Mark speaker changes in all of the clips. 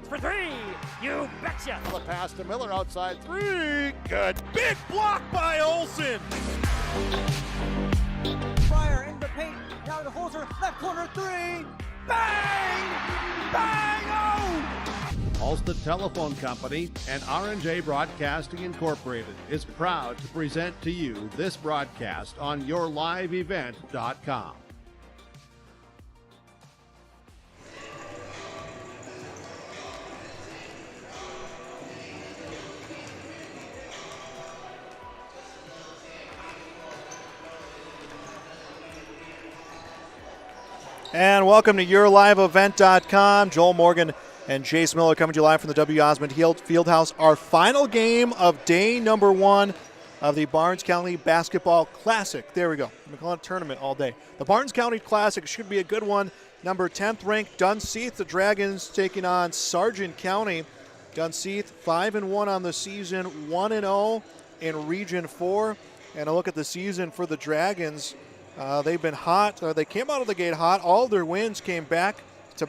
Speaker 1: It's for three. You betcha.
Speaker 2: The pass to Miller outside three. Good.
Speaker 3: Big block by Olsen.
Speaker 4: Fryer in the paint. Now to Holzer. Left corner three. Bang! Bang! Oh!
Speaker 2: Ulster Telephone Company and R&J Broadcasting Incorporated is proud to present to you this broadcast on yourliveevent.com.
Speaker 5: And welcome to yourliveevent.com. Joel Morgan and Jace Miller coming to you live from the W. Osmond Fieldhouse. Our final game of day number one of the Barnes County Basketball Classic. There we go. I'm calling it a tournament all day. The Barnes County Classic should be a good one. Number 10th ranked Dunseith. The Dragons taking on Sargent County. Dunseith 5-1 on the season, 1-0 in Region 4. And a look at the season for the Dragons. They've been hot. They came out of the gate hot. All their wins came back. They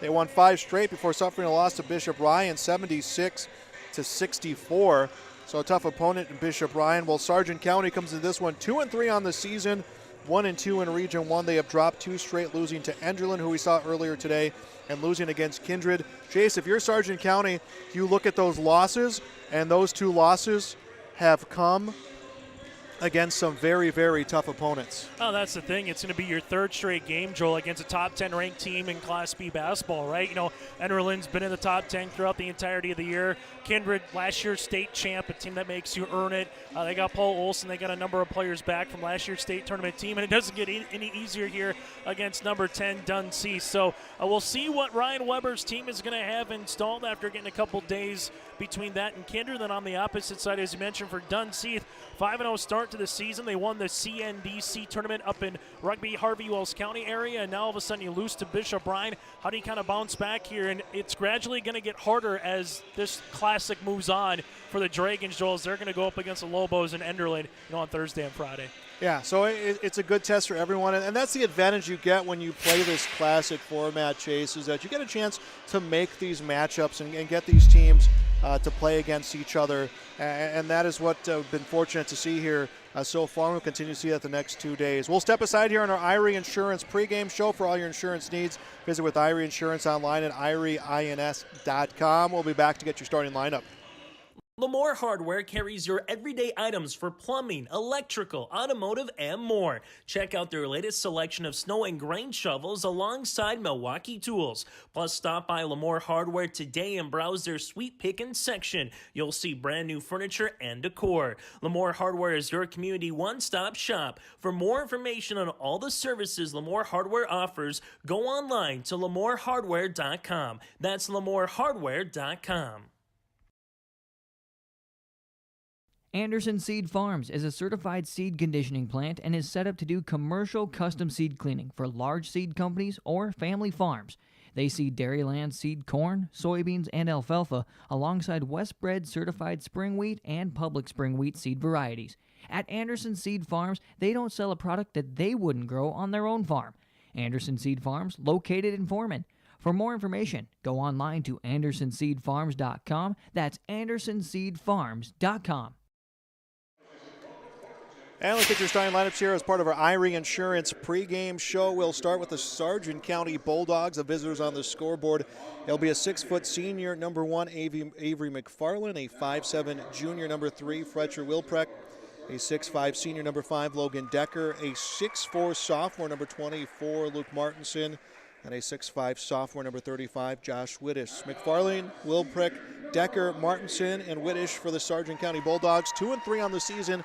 Speaker 5: won 5 straight before suffering a loss to Bishop Ryan, 76-64. So a tough opponent in Bishop Ryan. Well, Sargent County comes into this one 2-3 on the season, 1-2 in Region 1. They have dropped 2 straight, losing to Enderlin, who we saw earlier today, and losing against Kindred. Chase, if you're Sargent County, you look at those losses, and those 2 losses have come against some very, very tough opponents.
Speaker 3: Oh, that's the thing. It's going to be your 3rd straight game, Joel, against a top 10 ranked team in Class B basketball, right? You know, Enderlin's been in the top 10 throughout the entirety of the year. Kindred, last year's state champ, a team that makes you earn it. They got Paul Olsen. They got a number of players back from last year's state tournament team, and it doesn't get any easier here against number 10 Dunseith. So we'll see what Ryan Weber's team is going to have installed after getting a couple days between that and Kindred. Then on the opposite side, as you mentioned, for Dunseith, 5-0 start to the season. They won the CNBC tournament up in Rugby, Harvey Wells County area, and now all of a sudden you lose to Bishop Ryan. How do you kind of bounce back here? And it's gradually going to get harder as this classic moves on for the Dragons, Joel, as they're going to go up against the Lobos and Enderlin, on Thursday and Friday.
Speaker 5: Yeah, so it's a good test for everyone, and that's the advantage you get when you play this classic format, Chase, is that you get a chance to make these matchups and get these teams to play against each other, and that is what we've been fortunate to see here so far. We'll continue to see that the next 2 days. We'll step aside here on our Irie Insurance pregame show for all your insurance needs. Visit with Irie Insurance online at irieins.com. We'll be back to get your starting lineup.
Speaker 6: Lamore Hardware carries your everyday items for plumbing, electrical, automotive, and more. Check out their latest selection of snow and grain shovels alongside Milwaukee tools. Plus, stop by Lamore Hardware today and browse their sweet pickin' section. You'll see brand new furniture and decor. Lamore Hardware is your community one-stop shop. For more information on all the services Lamore Hardware offers, go online to lamorehardware.com. That's lamorehardware.com.
Speaker 7: Anderson Seed Farms is a certified seed conditioning plant and is set up to do commercial custom seed cleaning for large seed companies or family farms. They seed Dairyland seed corn, soybeans, and alfalfa alongside Westbred certified spring wheat and public spring wheat seed varieties. At Anderson Seed Farms, they don't sell a product that they wouldn't grow on their own farm. Anderson Seed Farms, located in Foreman. For more information, go online to andersonseedfarms.com. That's andersonseedfarms.com.
Speaker 5: And let's get your starting lineups here as part of our Irie Insurance pregame show. We'll start with the Sargent County Bulldogs, the visitors on the scoreboard. It'll be a 6-foot senior, number 1, Avery McFarland, a 5'7" junior, number 3, Fletcher Wilprecht, a 6'5" senior, number 5, Logan Decker, a 6'4" sophomore, number 24, Luke Martinson, and a 6'5" sophomore, number 35, Josh Widdish. McFarland, Wilprecht, Decker, Martinson, and Widdish for the Sargent County Bulldogs. 2-3 on the season.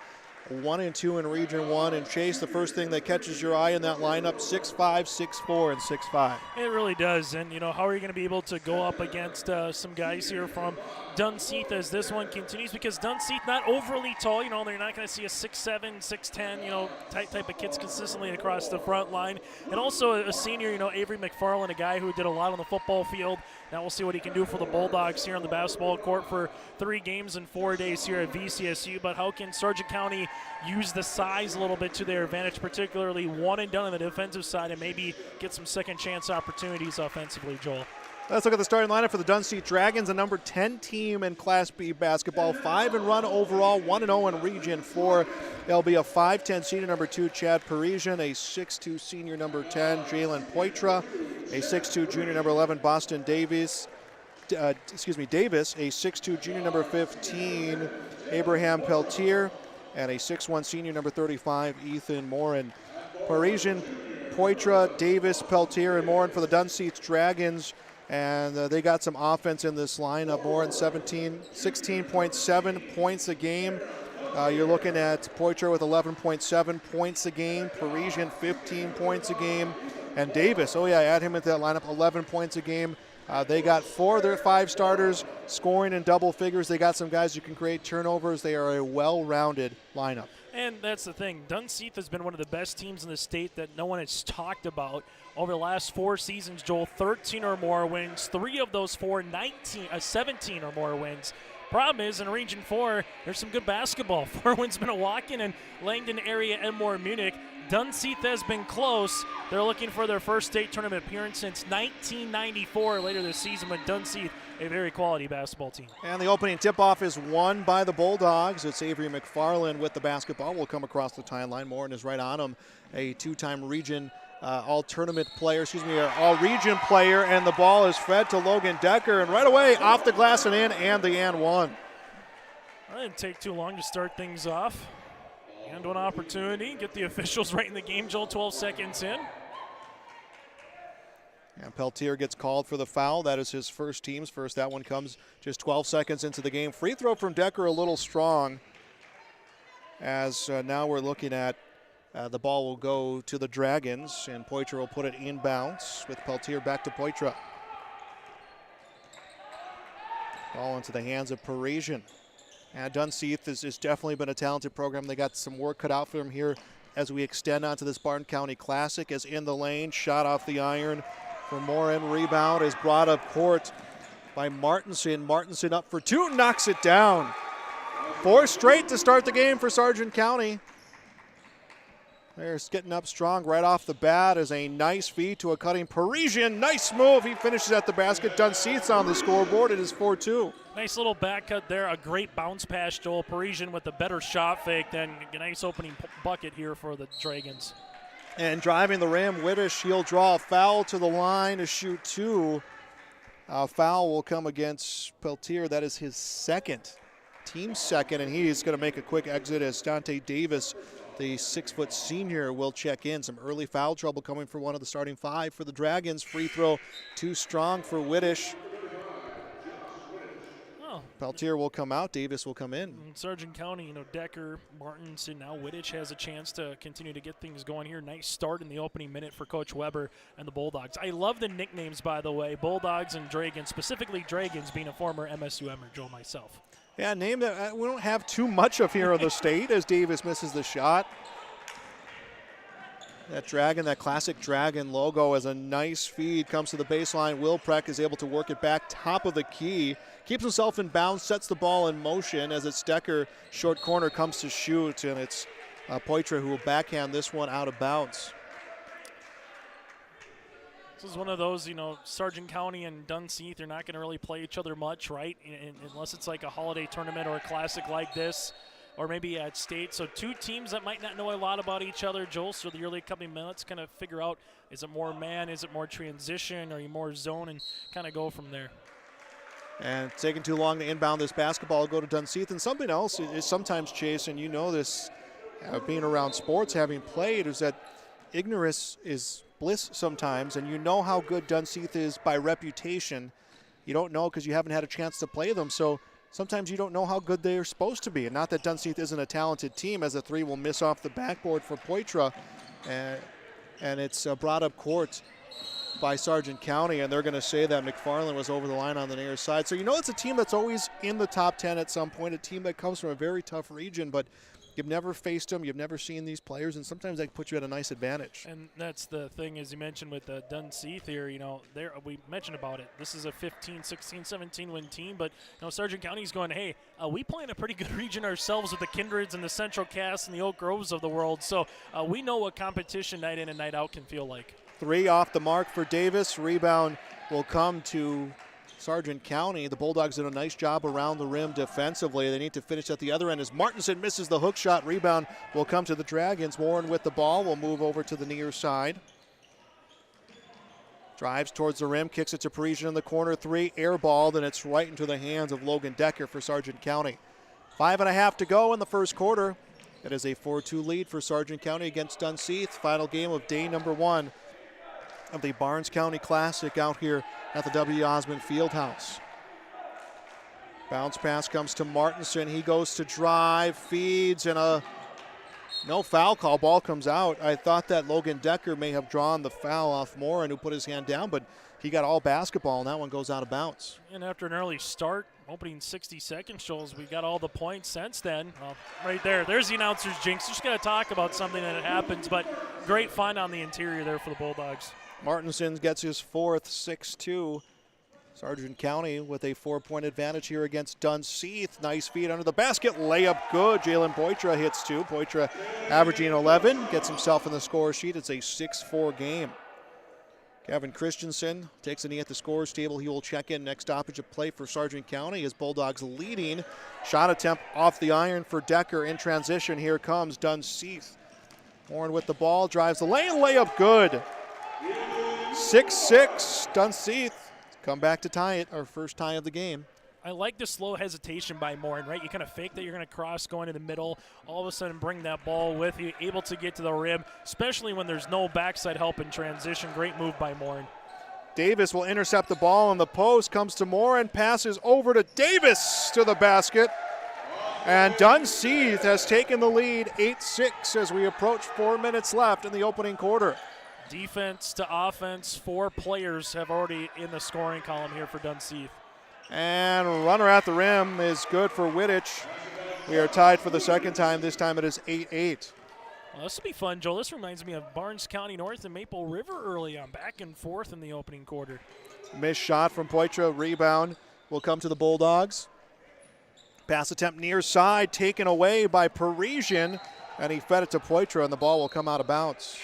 Speaker 5: 1-2 in Region 1. And Chase, the first thing that catches your eye in that lineup, 6'5", 6'4", and 6'5".
Speaker 3: It really does. And, how are you going to be able to go up against some guys here from Dunseith as this one continues, because Dunseith not overly tall. They're not going to see a 6'7", 6'10", type of kids consistently across the front line. And also a senior, Avery McFarland, a guy who did a lot on the football field. Now we'll see what he can do for the Bulldogs here on the basketball court for 3 games in 4 days here at VCSU. But how can Sargent County use the size a little bit to their advantage, particularly one and done on the defensive side, and maybe get some second chance opportunities offensively, Joel?
Speaker 5: Let's look at the starting lineup for the Dunseith Dragons, a number 10 team in Class B basketball, 5-run overall, 1-0 in Region 4. They'll be a 5'10 senior, number 2, Chad Parisian, a 6'2 senior, number 10, Jalen Poitra, a 6'2 junior, number 11, Boston Davis, a 6'2 junior, number 15, Abraham Peltier, and a 6'1 senior, number 35, Ethan Morin. Parisian, Poitra, Davis, Peltier, and Morin for the Dunseith Dragons. And they got some offense in this lineup. Morin 16.7 points a game. You're looking at Poitra with 11.7 points a game. Parisian 15 points a game. And Davis, add him into that lineup, 11 points a game. They got 4 of their 5 starters scoring in double figures. They got some guys who can create turnovers. They are a well-rounded lineup.
Speaker 3: And that's the thing. Dunseith has been one of the best teams in the state that no one has talked about over the last 4 seasons, Joel. 13 or more wins. 3 of those 4, 17 or more wins. Problem is, in Region 4, there's some good basketball. 4 wins Minnewacan and Langdon area and more Munich. Dunseith has been close. They're looking for their first state tournament appearance since 1994 later this season, but Dunseith, a very quality basketball team.
Speaker 5: And the opening tip-off is won by the Bulldogs. It's Avery McFarland with the basketball. Will come across the timeline. Morin is right on him, a 2-time region all-region player, and the ball is fed to Logan Decker, and right away off the glass and in, and the and one.
Speaker 3: Well, it didn't take too long to start things off. And one opportunity, get the officials right in the game, Joel, 12 seconds in.
Speaker 5: And Peltier gets called for the foul. That is his first, team's first. That one comes just 12 seconds into the game. Free throw from Decker, a little strong, as now we're looking at the ball will go to the Dragons, and Poitra will put it inbounds with Peltier back to Poitra. Ball into the hands of Parisian. And Dunseith has definitely been a talented program. They got some work cut out for them here as we extend onto this Barton County Classic. As in the lane, shot off the iron for Morin. Rebound is brought up court by Martinson. Martinson up for 2, knocks it down. 4 straight to start the game for Sargent County. They're getting up strong right off the bat as a nice feed to a cutting Parisian. Nice move. He finishes at the basket. Dunseith's on the scoreboard. It is 4-2.
Speaker 3: Nice little back cut there. A great bounce pass, Joel. Parisian with a better shot fake than a nice opening bucket here for the Dragons.
Speaker 5: And driving the rim, Whittish, he'll draw a foul to the line to shoot 2. Foul will come against Peltier. That is his second, team second, and he's going to make a quick exit as Dante Davis, the 6-foot senior, will check in. Some early foul trouble coming for one of the starting 5 for the Dragons. Free throw too strong for Whittish. Peltier will come out. Davis will come in.
Speaker 3: Sargent County, Decker, Martinson, now Whittish has a chance to continue to get things going here. Nice start in the opening minute for Coach Weber and the Bulldogs. I love the nicknames, by the way, Bulldogs and Dragons, specifically Dragons being a former MSUMer, Joe, myself.
Speaker 5: Yeah, name that we don't have too much of here in the state as Davis misses the shot. That dragon, that classic dragon logo, as a nice feed comes to the baseline. Will Preck is able to work it back top of the key. Keeps himself in bounds, sets the ball in motion as it's Decker. Short corner comes to shoot, and it's Poitra who will backhand this one out of bounds.
Speaker 3: This is one of those, Sargent County and Dunseith, they're not going to really play each other much, right? Unless it's like a holiday tournament or a classic like this, or maybe at state. So 2 teams that might not know a lot about each other, Joel. So the early couple of minutes kind of figure out, is it more man, is it more transition, are you more zone, and kind of go from there.
Speaker 5: And taking too long to inbound this basketball, go to Dunseith. And something else is sometimes, Chase, and you know this, being around sports, having played, is that ignorance is bliss sometimes, and you know how good Dunseith is by reputation. You don't know because you haven't had a chance to play them, so sometimes you don't know how good they're supposed to be. And not that Dunseith isn't a talented team, as a 3 will miss off the backboard for Poitra, and it's brought up court by Sargent County, and they're going to say that McFarland was over the line on the near side. So it's a team that's always in the top 10 at some point, a team that comes from a very tough region, but you've never faced them, you've never seen these players, and sometimes they put you at a nice advantage.
Speaker 3: And that's the thing, as you mentioned with Dunseith here, we mentioned about it. This is a 15, 16, 17 win team, but Sargent County's going, hey, we play in a pretty good region ourselves with the Kindreds and the Central Cass and the Oak Groves of the world, so we know what competition night in and night out can feel like. 3
Speaker 5: off the mark for Davis. Rebound will come to Sargent County. The Bulldogs did a nice job around the rim defensively. They need to finish at the other end as Martinson misses the hook shot. Rebound will come to the Dragons. Warren with the ball will move over to the near side. Drives towards the rim, kicks it to Parisian in the corner. 3, airballed, and it's right into the hands of Logan Decker for Sargent County. 5.5 to go in the first quarter. It is a 4-2 lead for Sargent County against Dunseith. Final game of day number 1 of the Barnes County Classic out here at the W. Osmond Fieldhouse. Bounce pass comes to Martinson. He goes to drive, feeds, and no foul call. Ball comes out. I thought that Logan Decker may have drawn the foul off Morin, who put his hand down, but he got all basketball, and that one goes out of bounds.
Speaker 3: And after an early start, opening 60 seconds shows we got all the points since then. Well, right there's the announcer's jinx. Just got to talk about something that happens, but great find on the interior there for the Bulldogs.
Speaker 5: Martinson gets his 4th, 6-2. Sargent County with a 4-point advantage here against Dunseith. Nice feed under the basket. Layup good. Jalen Poitra hits 2. Poitra averaging 11. Gets himself in the score sheet. It's a 6-4 game. Kevin Christensen takes a knee at the scorer's table. He will check in. Next stoppage of play for Sargent County as Bulldogs leading. Shot attempt off the iron for Decker in transition. Here comes Dunseith. Horn with the ball. Drives the lane. Layup good. 6-6, Dunseith come back to tie it, our first tie of the game.
Speaker 3: I like the slow hesitation by Morin, right? You kind of fake that you're going to cross going to the middle, all of a sudden bring that ball with you, able to get to the rim, especially when there's no backside help in transition. Great move by Morin.
Speaker 5: Davis will intercept the ball on the post, comes to Morin, passes over to Davis to the basket. And Dunseith has taken the lead 8-6 as we approach 4 minutes left in the opening quarter.
Speaker 3: Defense to offense, 4 players have already in the scoring column here for Dunseith.
Speaker 5: And runner at the rim is good for Wittich. We are tied for the second time. This time it is 8-8.
Speaker 3: Well, this will be fun, Joel. This reminds me of Barnes County North and Maple River early on, back and forth in the opening quarter.
Speaker 5: Missed shot from Poitra. Rebound will come to the Bulldogs. Pass attempt near side, taken away by Parisian, and he fed it to Poitra, and the ball will come out of bounds.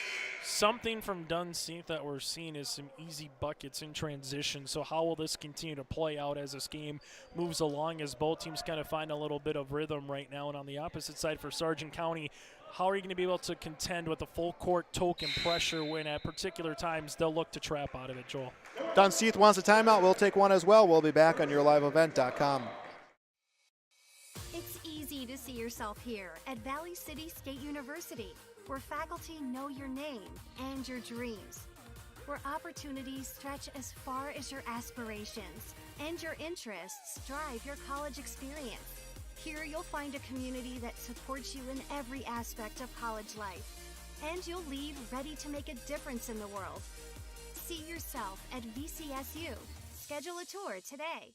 Speaker 3: Something from Dunseith that we're seeing is some easy buckets in transition. So how will this continue to play out as this game moves along, as both teams kind of find a little bit of rhythm right now? And on the opposite side for Sargent County, how are you going to be able to contend with the full court token pressure when at particular times they'll look to trap out of it, Joel?
Speaker 5: Dunseith wants a timeout. We'll take one as well. We'll be back on yourliveevent.com.
Speaker 8: It's easy to see yourself here at Valley City State University, where faculty know your name and your dreams, where opportunities stretch as far as your aspirations and your interests drive your college experience. Here you'll find a community that supports you in every aspect of college life, and you'll leave ready to make a difference in the world. See yourself at VCSU. Schedule a tour today.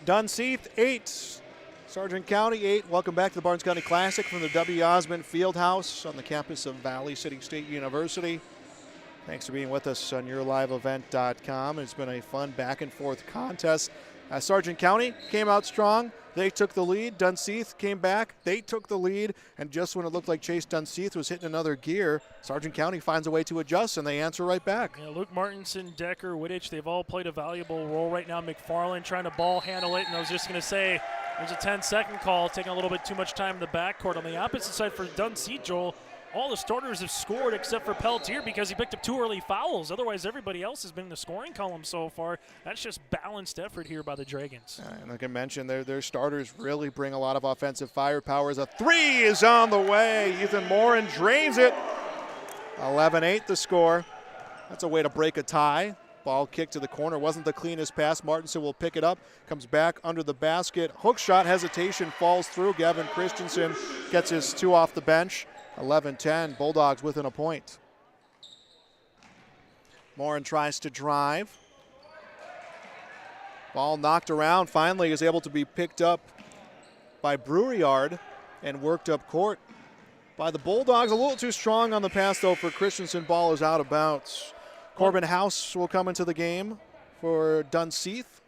Speaker 5: Dunseith 8, Sargent County 8. Welcome back to the Barnes County Classic from the W. Osmond Fieldhouse on the campus of Valley City State University. Thanks for being with us on yourliveevent.com. It's been a fun back and forth contest. Sargent County came out strong. They took the lead. Dunseith came back. They took the lead. And just when it looked like Chase Dunseith was hitting another gear, Sargent County finds a way to adjust, and they answer right back.
Speaker 3: Yeah, Luke Martinson, Decker, Wittich, they've all played a valuable role right now. McFarland trying to ball handle it. And I was just going to say, there's a 10-second call, taking a little bit too much time in the backcourt. On the opposite side for Dunseith, Joel, all the starters have scored except for Peltier because he picked up 2 early fouls. Otherwise, everybody else has been in the scoring column so far. That's just balanced effort here by the Dragons.
Speaker 5: And like I mentioned, their starters really bring a lot of offensive firepower. As a 3 is on the way. Ethan Morin drains it. 11-8 the score. That's a way to break a tie. Ball kicked to the corner. Wasn't the cleanest pass. Martinson will pick it up. Comes back under the basket. Hook shot hesitation falls through. Gavin Christensen gets his 2 off the bench. 11-10, Bulldogs within a point. Morin tries to drive. Ball knocked around, finally is able to be picked up by Breweryard and worked up court by the Bulldogs. A little too strong on the pass, though, for Christensen. Ball is out of bounds. Corbin House will come into the game for Dunseith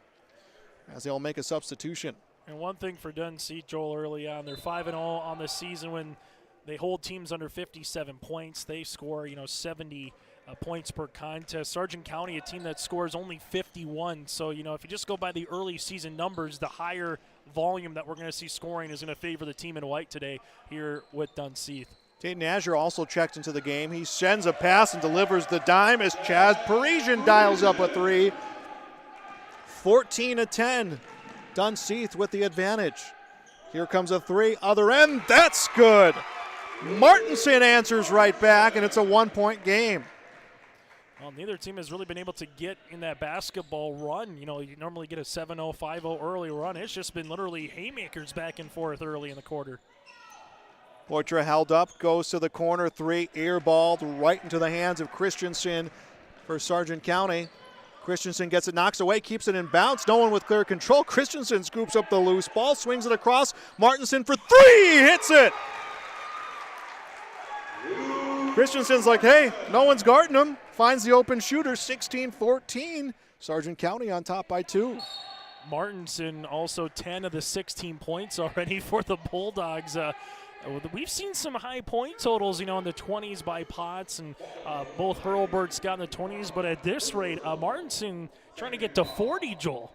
Speaker 5: as they'll make a substitution.
Speaker 3: And one thing for Dunseith, Joel, early on, they're 5-0 on the season when they hold teams under 57 points. They score, 70 points per contest. Sargent County, a team that scores only 51. So, if you just go by the early season numbers, the higher volume that we're going to see scoring is going to favor the team in white today here with Dunseith.
Speaker 5: Tate Nazher also checked into the game. He sends a pass and delivers the dime as Chaz Parisian dials up a three. 14-10. Dunseith with the advantage. Here comes a three. Other end. That's good. Martinson answers right back, and it's a 1-point game.
Speaker 3: Well, neither team has really been able to get in that basketball run. You normally get a 7-0, 5-0 early run. It's just been literally haymakers back and forth early in the quarter.
Speaker 5: Poitra held up, goes to the corner, three, airballed right into the hands of Christensen for Sargent County. Christensen gets it, knocks away, keeps it in bounds. No one with clear control. Christensen scoops up the loose ball, swings it across. Martinson for three, hits it. Christensen's like, hey, no one's guarding him. Finds the open shooter, 16-14. Sargent County on top by 2.
Speaker 3: Martinson also 10 of the 16 points already for the Bulldogs. We've seen some high point totals, in the 20s by Potts, and both Hurlbert's got in the 20s. But at this rate, Martinson trying to get to 40, Joel.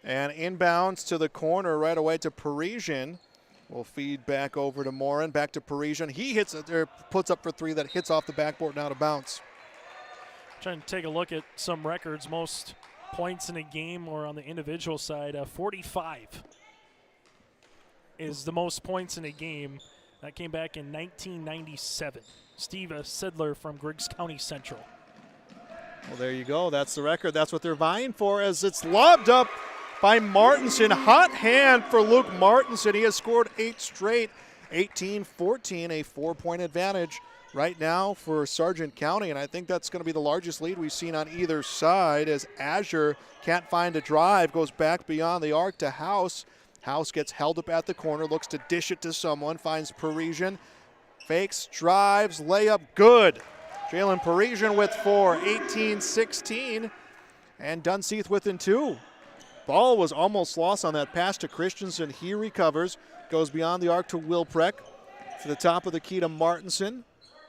Speaker 5: And inbounds to the corner right away to Parisian. Will feed back over to Morin, back to Parisian. He hits it there, puts up for three that hits off the backboard and out of bounds.
Speaker 3: Trying to take a look at some records. Most points in a game or on the individual side, 45 is the most points in a game. That came back in 1997. Steve Sidler from Griggs County Central.
Speaker 5: Well, there you go. That's the record. That's what they're vying for as it's lobbed up by Martinson. Hot hand for Luke Martinson. He has scored 8 straight. 18-14, a 4-point advantage right now for Sargent County, and I think that's going to be the largest lead we've seen on either side as Azure can't find a drive, goes back beyond the arc to House. House gets held up at the corner, looks to dish it to someone, finds Parisian, fakes, drives, layup, good. Jalen Parisian with 4, 18-16, and Dunseith within 2. Ball was almost lost on that pass to Christensen. He recovers, goes beyond the arc to Wilprecht. To the top of the key to Martinson.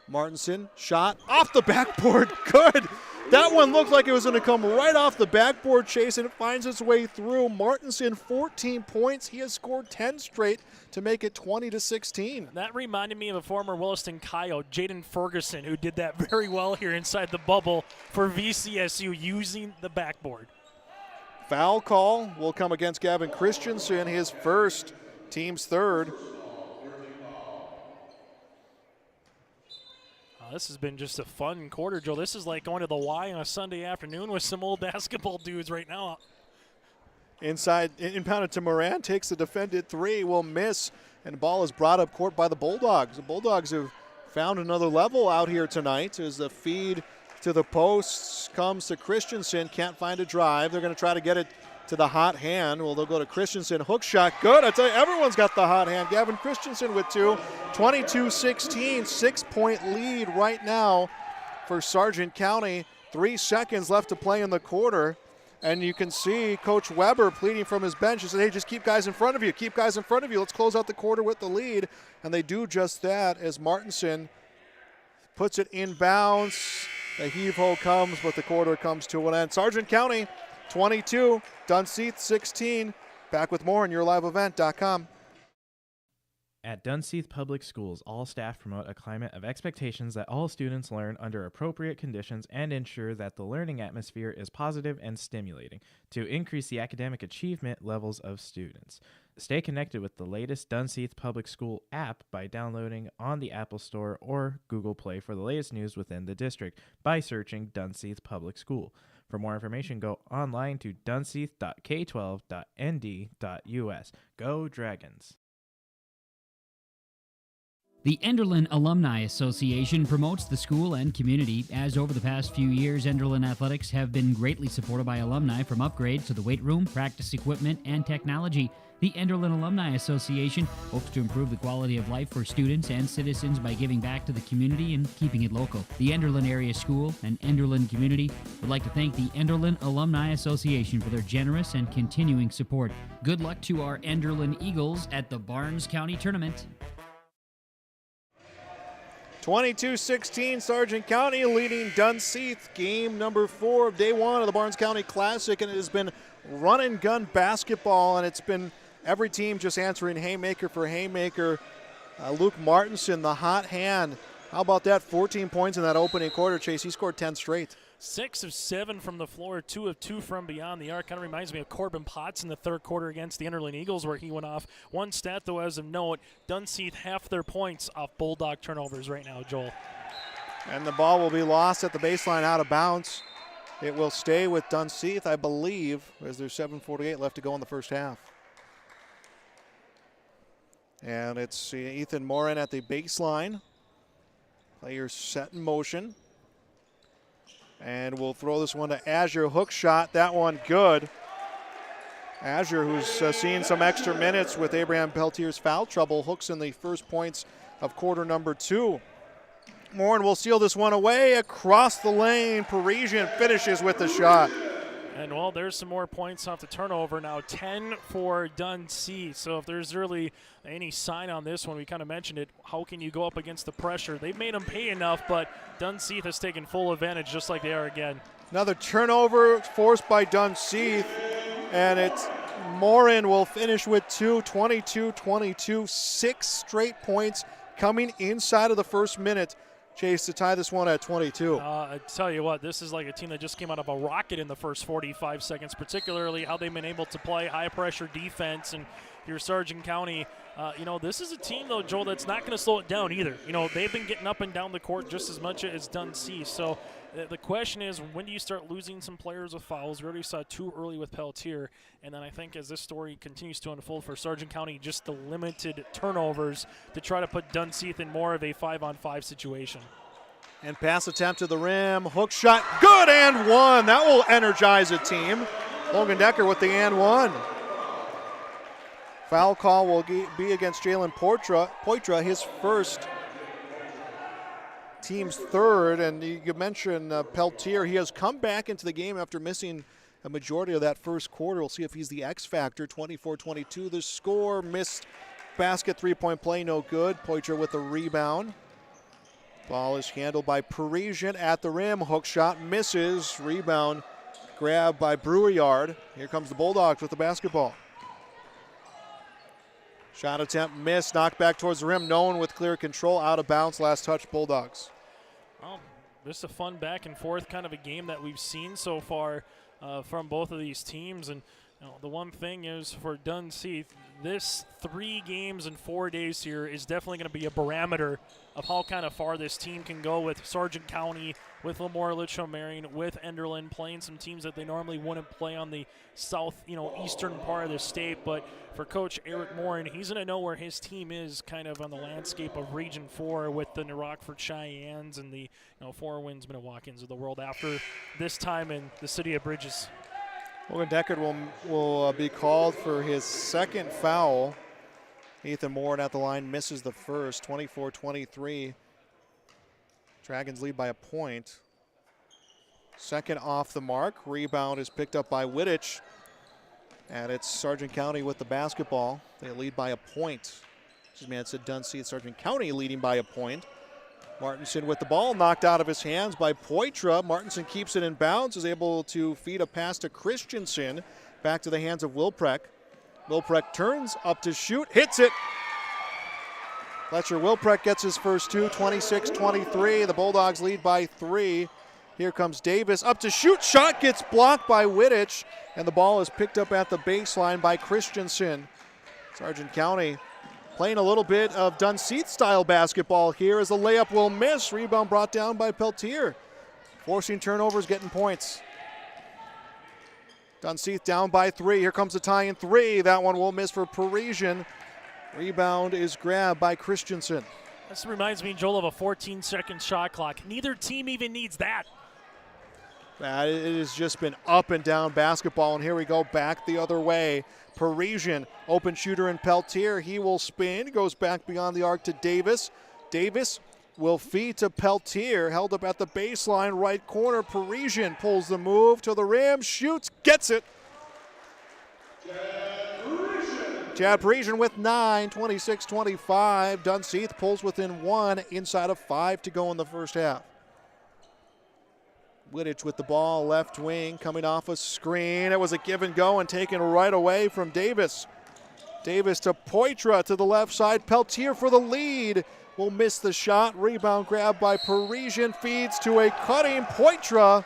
Speaker 5: Martinson, shot off the backboard, good. That one looked like it was going to come right off the backboard chase, and it finds its way through. Martinson, 14 points. He has scored 10 straight to make it 20-16.
Speaker 3: That reminded me of a former Williston Coyote, Jaden Ferguson, who did that very well here inside the bubble for VCSU using the backboard.
Speaker 5: Foul call will come against Gavin Christensen, his first, team's third.
Speaker 3: This has been just a fun quarter, Joe. This is like going to the Y on a Sunday afternoon with some old basketball dudes right now.
Speaker 5: Inside, inbounded to Moran, takes the defended three, will miss, and the ball is brought up court by the Bulldogs. The Bulldogs have found another level out here tonight as the feed to the posts comes to Christensen, can't find a drive. They're going to try to get it to the hot hand. Well, they'll go to Christensen, hook shot, good. I tell you, everyone's got the hot hand. Gavin Christensen with 2, 22-16, 6-point lead right now for Sargent County. 3 seconds left to play in the quarter. And you can see Coach Weber pleading from his bench. He said, hey, just keep guys in front of you. Keep guys in front of you. Let's close out the quarter with the lead. And they do just that as Martinson puts it in bounds. The heave-ho comes, but the quarter comes to an end. Sargent County, 22, Dunseith, 16. Back with more on YourLiveEvent.com.
Speaker 9: At Dunseith Public Schools, all staff promote a climate of expectations that all students learn under appropriate conditions and ensure that the learning atmosphere is positive and stimulating to increase the academic achievement levels of students. Stay connected with the latest Dunseith Public School app by downloading on the Apple Store or Google Play for the latest news within the district by searching Dunseith Public School. For more information, go online to dunseith.k12.nd.us. Go Dragons!
Speaker 10: The Enderlin Alumni Association promotes the school and community, as over the past few years, Enderlin athletics have been greatly supported by alumni, from upgrades to the weight room, practice equipment, and technology. The Enderlin Alumni Association hopes to improve the quality of life for students and citizens by giving back to the community and keeping it local. The Enderlin Area School and Enderlin community would like to thank the Enderlin Alumni Association for their generous and continuing support. Good luck to our Enderlin Eagles at the Barnes County Tournament.
Speaker 5: 22-16, Sargent County leading Dunseith. Game number 4 of day 1 of the Barnes County Classic, and it has been run and gun basketball, and it's been every team just answering haymaker for haymaker. Luke Martinson, the hot hand. How about that? 14 points in that opening quarter, Chase. He scored 10 straight.
Speaker 3: 6 of 7 from the floor, 2 of 2 from beyond the arc. Kind of reminds me of Corbin Potts in the third quarter against the Enderlin Eagles, where he went off. One stat, though, as of note, Dunseith half their points off Bulldog turnovers right now, Joel.
Speaker 5: And the ball will be lost at the baseline, out of bounds. It will stay with Dunseith, I believe, as there's 7:48 left to go in the first half. And it's Ethan Morin at the baseline. Players set in motion. And we'll throw this one to Azure. Hook shot, that one good. Azure, who's seen some extra minutes with Abraham Peltier's foul trouble, hooks in the first points of quarter number 2. Morin will seal this one away across the lane. Parisian finishes with the shot.
Speaker 3: And, well, there's some more points off the turnover now. 10 for Dunseith. So if there's really any sign on this one, we kind of mentioned it, how can you go up against the pressure? They've made them pay enough, but Dunseith has taken full advantage just like they are again.
Speaker 5: Another turnover forced by Dunseith, and it's Morin will finish with 2, 22-22, 6 straight points coming inside of the first minute. Chase, to tie this one at 22.
Speaker 3: I tell you what, this is like a team that just came out of a rocket in the first 45 seconds, particularly how they've been able to play high-pressure defense. And your Sargent County, this is a team, though, Joel, that's not going to slow it down either. They've been getting up and down the court just as much as Dunseith. So the question is, when do you start losing some players with fouls? We already saw 2 early with Peltier. And then I think as this story continues to unfold for Sargent County, just the limited turnovers to try to put Dunseith in more of a 5-on-5 situation.
Speaker 5: And pass attempt to the rim. Hook shot, good, and one. That will energize a team. Logan Decker with the and one. Foul call will be against Jalen Poitra, his first, team's third. And you mentioned Peltier. He has come back into the game after missing a majority of that first quarter. We'll see if he's the X factor. 24-22 the score. Missed basket, 3-point play, no good. Poitra with the rebound. Ball is handled by Parisian at the rim. Hook shot misses. Rebound grabbed by Breweryard. Here comes the Bulldogs with the basketball. Shot attempt missed. Knocked back towards the rim. No one with clear control. Out of bounds. Last touch, Bulldogs.
Speaker 3: Well, this is a fun back and forth kind of a game that we've seen so far from both of these teams. And the one thing is for Dunseith, this 3 games in 4 days here is definitely going to be a barometer of how kind of far this team can go with Sargent County, with Lemoore Litchfield Marion, with Enderlin, playing some teams that they normally wouldn't play on the eastern part of the state. But for Coach Eric Morin, he's going to know where his team is kind of on the landscape of Region 4 with the New Rockford Cheyennes and the Four Winds Minnewaukans of the world after this time in the city of Bridges.
Speaker 5: Logan Deckard will be called for his second foul. Ethan Moore at the line misses the first. 24-23. Dragons lead by a point. Second off the mark. Rebound is picked up by Wittich. And it's Sargent County with the basketball. They lead by a point. Excuse me, it said Dunseith. Sargent County leading by a point. Martinson with the ball, knocked out of his hands by Poitra. Martinson keeps it in bounds, is able to feed a pass to Christensen. Back to the hands of Wilprecht. Wilprecht turns up to shoot, hits it. Fletcher Wilprecht gets his first 2, 26-23. The Bulldogs lead by 3. Here comes Davis, up to shoot, shot gets blocked by Wittich, and the ball is picked up at the baseline by Christensen. Sargent County playing a little bit of Dunseith-style basketball here as the layup will miss. Rebound brought down by Peltier. Forcing turnovers, getting points. Dunseith down by 3. Here comes the tie-in 3. That one will miss for Parisian. Rebound is grabbed by Christensen.
Speaker 3: This reminds me, Joel, of a 14-second shot clock. Neither team even needs that.
Speaker 5: It has just been up and down basketball, and here we go back the other way. Parisian, open shooter in Peltier. He will spin, goes back beyond the arc to Davis. Davis will feed to Peltier, held up at the baseline, right corner. Parisian pulls the move to the rim, shoots, gets it. Chad Parisian with 9, 26-25. Dunseith pulls within 1, inside of 5 to go in the first half. Wittich with the ball, left wing, coming off a screen. It was a give and go and taken right away from Davis. Davis to Poitra to the left side. Peltier for the lead. Will miss the shot. Rebound grab by Parisian. Feeds to a cutting Poitra.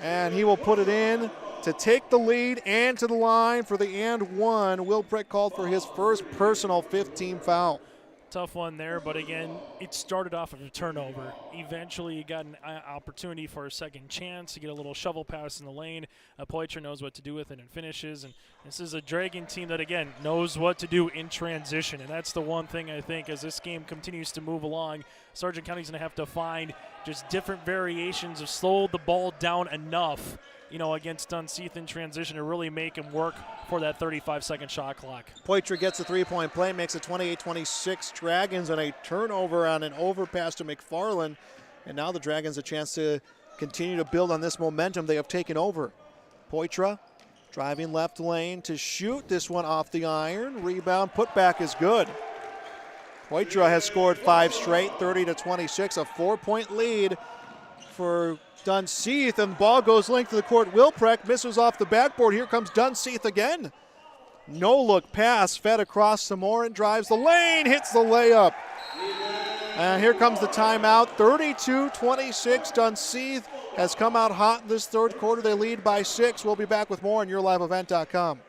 Speaker 5: And he will put it in to take the lead and to the line for the and one. Wilprecht called for his first personal 15 foul.
Speaker 3: Tough one there, but again, it started off of a turnover. Eventually, you got an opportunity for a second chance. You get a little shovel pass in the lane. Poitra knows what to do with it and finishes. And this is a Dragon team that, again, knows what to do in transition. And that's the one thing I think as this game continues to move along, Sargent County's going to have to find just different variations of slow the ball down enough, against Dunseith in transition to really make him work for that 35-second shot clock.
Speaker 5: Poitra gets a three-point play, makes it 28-26 Dragons, and a turnover on an overpass to McFarland. And now the Dragons a chance to continue to build on this momentum they have taken over. Poitra driving left lane to shoot. This one off the iron. Rebound, putback is good. Poitra has scored 5 straight, 30-26, a 4-point lead for Dunseith, and the ball goes length to the court. Wilprecht misses off the backboard. Here comes Dunseith again. No look pass fed across Samoran, drives the lane, hits the layup. And here comes the timeout. 32-26. Dunseith has come out hot in this third quarter. They lead by 6. We'll be back with more on YourLiveEvent.com.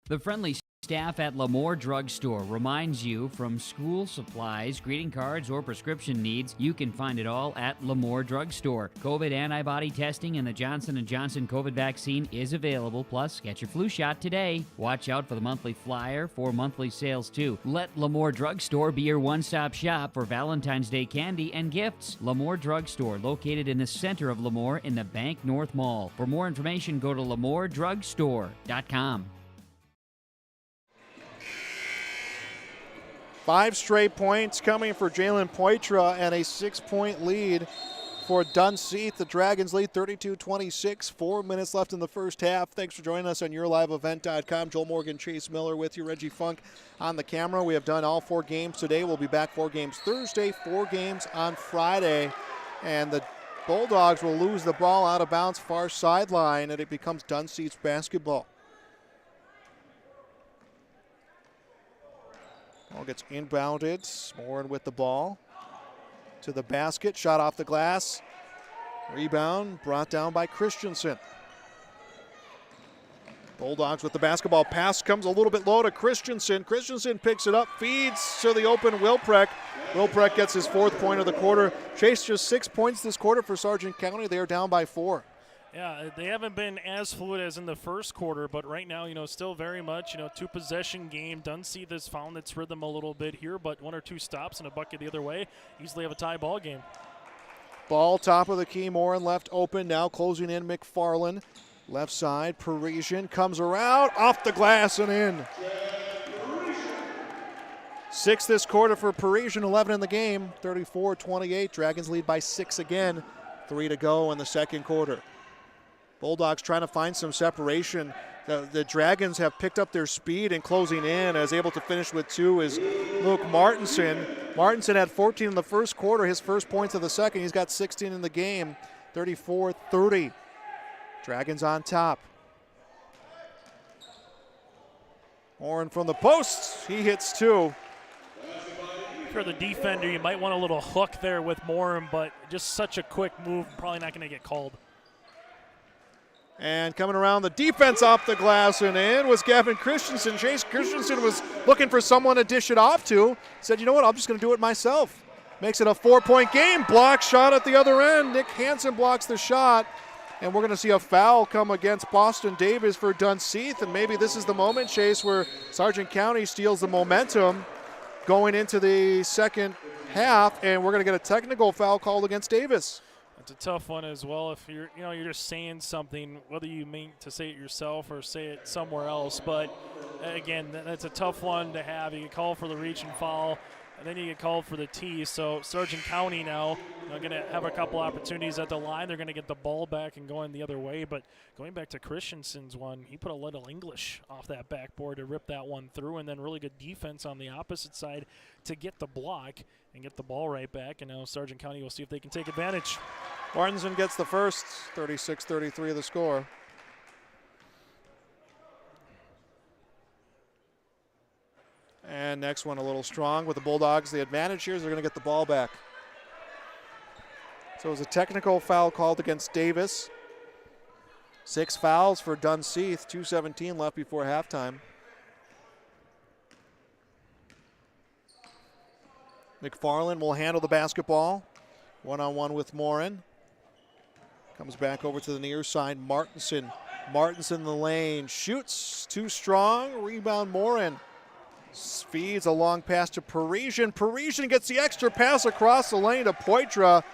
Speaker 10: The friendly staff at Lemoore Drug Store reminds you, from school supplies, greeting cards, or prescription needs, you can find it all at Lemoore Drug Store. COVID antibody testing and the Johnson & Johnson COVID vaccine is available, plus get your flu shot today. Watch out for the monthly flyer for monthly sales too. Let Lemoore Drug Store be your one-stop shop for Valentine's Day candy and gifts. Lemoore Drug Store, located in the center of Lemoore in the Bank North Mall. For more information, go to LemooreDrugStore.com.
Speaker 5: 5 straight points coming for Jalen Poitra and a 6-point lead for Dunseith. The Dragons lead 32-26. 4 minutes left in the first half. Thanks for joining us on YourLiveEvent.com. Joel Morgan, Chase Miller with you. Reggie Funk on the camera. We have done all 4 games today. We'll be back 4 games Thursday, 4 games on Friday. And the Bulldogs will lose the ball out of bounds far sideline, and it becomes Dunseith's basketball. Ball gets inbounded. Morin with the ball to the basket. Shot off the glass. Rebound brought down by Christensen. Bulldogs with the basketball. Pass comes a little bit low to Christensen. Christensen picks it up, feeds to the open Wilprecht. Wilprecht gets his 4th point of the quarter. Chase, just 6 points this quarter for Sargent County. They are down by 4.
Speaker 3: Yeah, they haven't been as fluid as in the first quarter, but right now, still very much, 2-possession game. Dunseith has found its rhythm a little bit here, but 1 or 2 stops and a bucket the other way. Easily have a tie ball game.
Speaker 5: Ball top of the key, Morin left open, now closing in McFarland. Left side, Parisian comes around, off the glass and in. 6 this quarter for Parisian, 11 in the game, 34-28. Dragons lead by 6 again, 3 to go in the second quarter. Bulldogs trying to find some separation. The Dragons have picked up their speed and closing in. As able to finish with 2 is Luke Martinson. Martinson had 14 in the first quarter, his first points of the second. He's got 16 in the game, 34-30. Dragons on top. Morin from the post, he hits 2.
Speaker 3: If you're the defender, you might want a little hook there with Morin, but just such a quick move, probably not going to get called.
Speaker 5: And coming around the defense off the glass and in was Gavin Christensen. Chase Christensen was looking for someone to dish it off to. Said, you know what, I'm just going to do it myself. Makes it a 4-point game. Block shot at the other end. Nick Hansen blocks the shot. And we're going to see a foul come against Boston Davis for Dunseith. And maybe this is the moment, Chase, where Sargent County steals the momentum going into the second half, and we're going to get a technical foul called against Davis.
Speaker 3: It's a tough one as well. If you're just saying something, whether you mean to say it yourself or say it somewhere else. But again, that's a tough one to have. You get called for the reach and foul, and then you get called for the tee. So Sargent County now going to have a couple opportunities at the line. They're going to get the ball back and going the other way. But going back to Christensen's one, he put a little English off that backboard to rip that one through, and then really good defense on the opposite side to get the block and get the ball right back. And now Sargent County will see if they can take advantage.
Speaker 5: Martinson gets the first, 36-33 the score. And next one a little strong with the Bulldogs. The advantage here is they're going to get the ball back. So it was a technical foul called against Davis. 6 fouls for Dunseith, 2:17 left before halftime. McFarland will handle the basketball. One-on-one with Morin. Comes back over to the near side. Martinson in the lane. Shoots. Too strong. Rebound Morin. Feeds a long pass to Parisian. Parisian gets the extra pass across the lane to Poitra.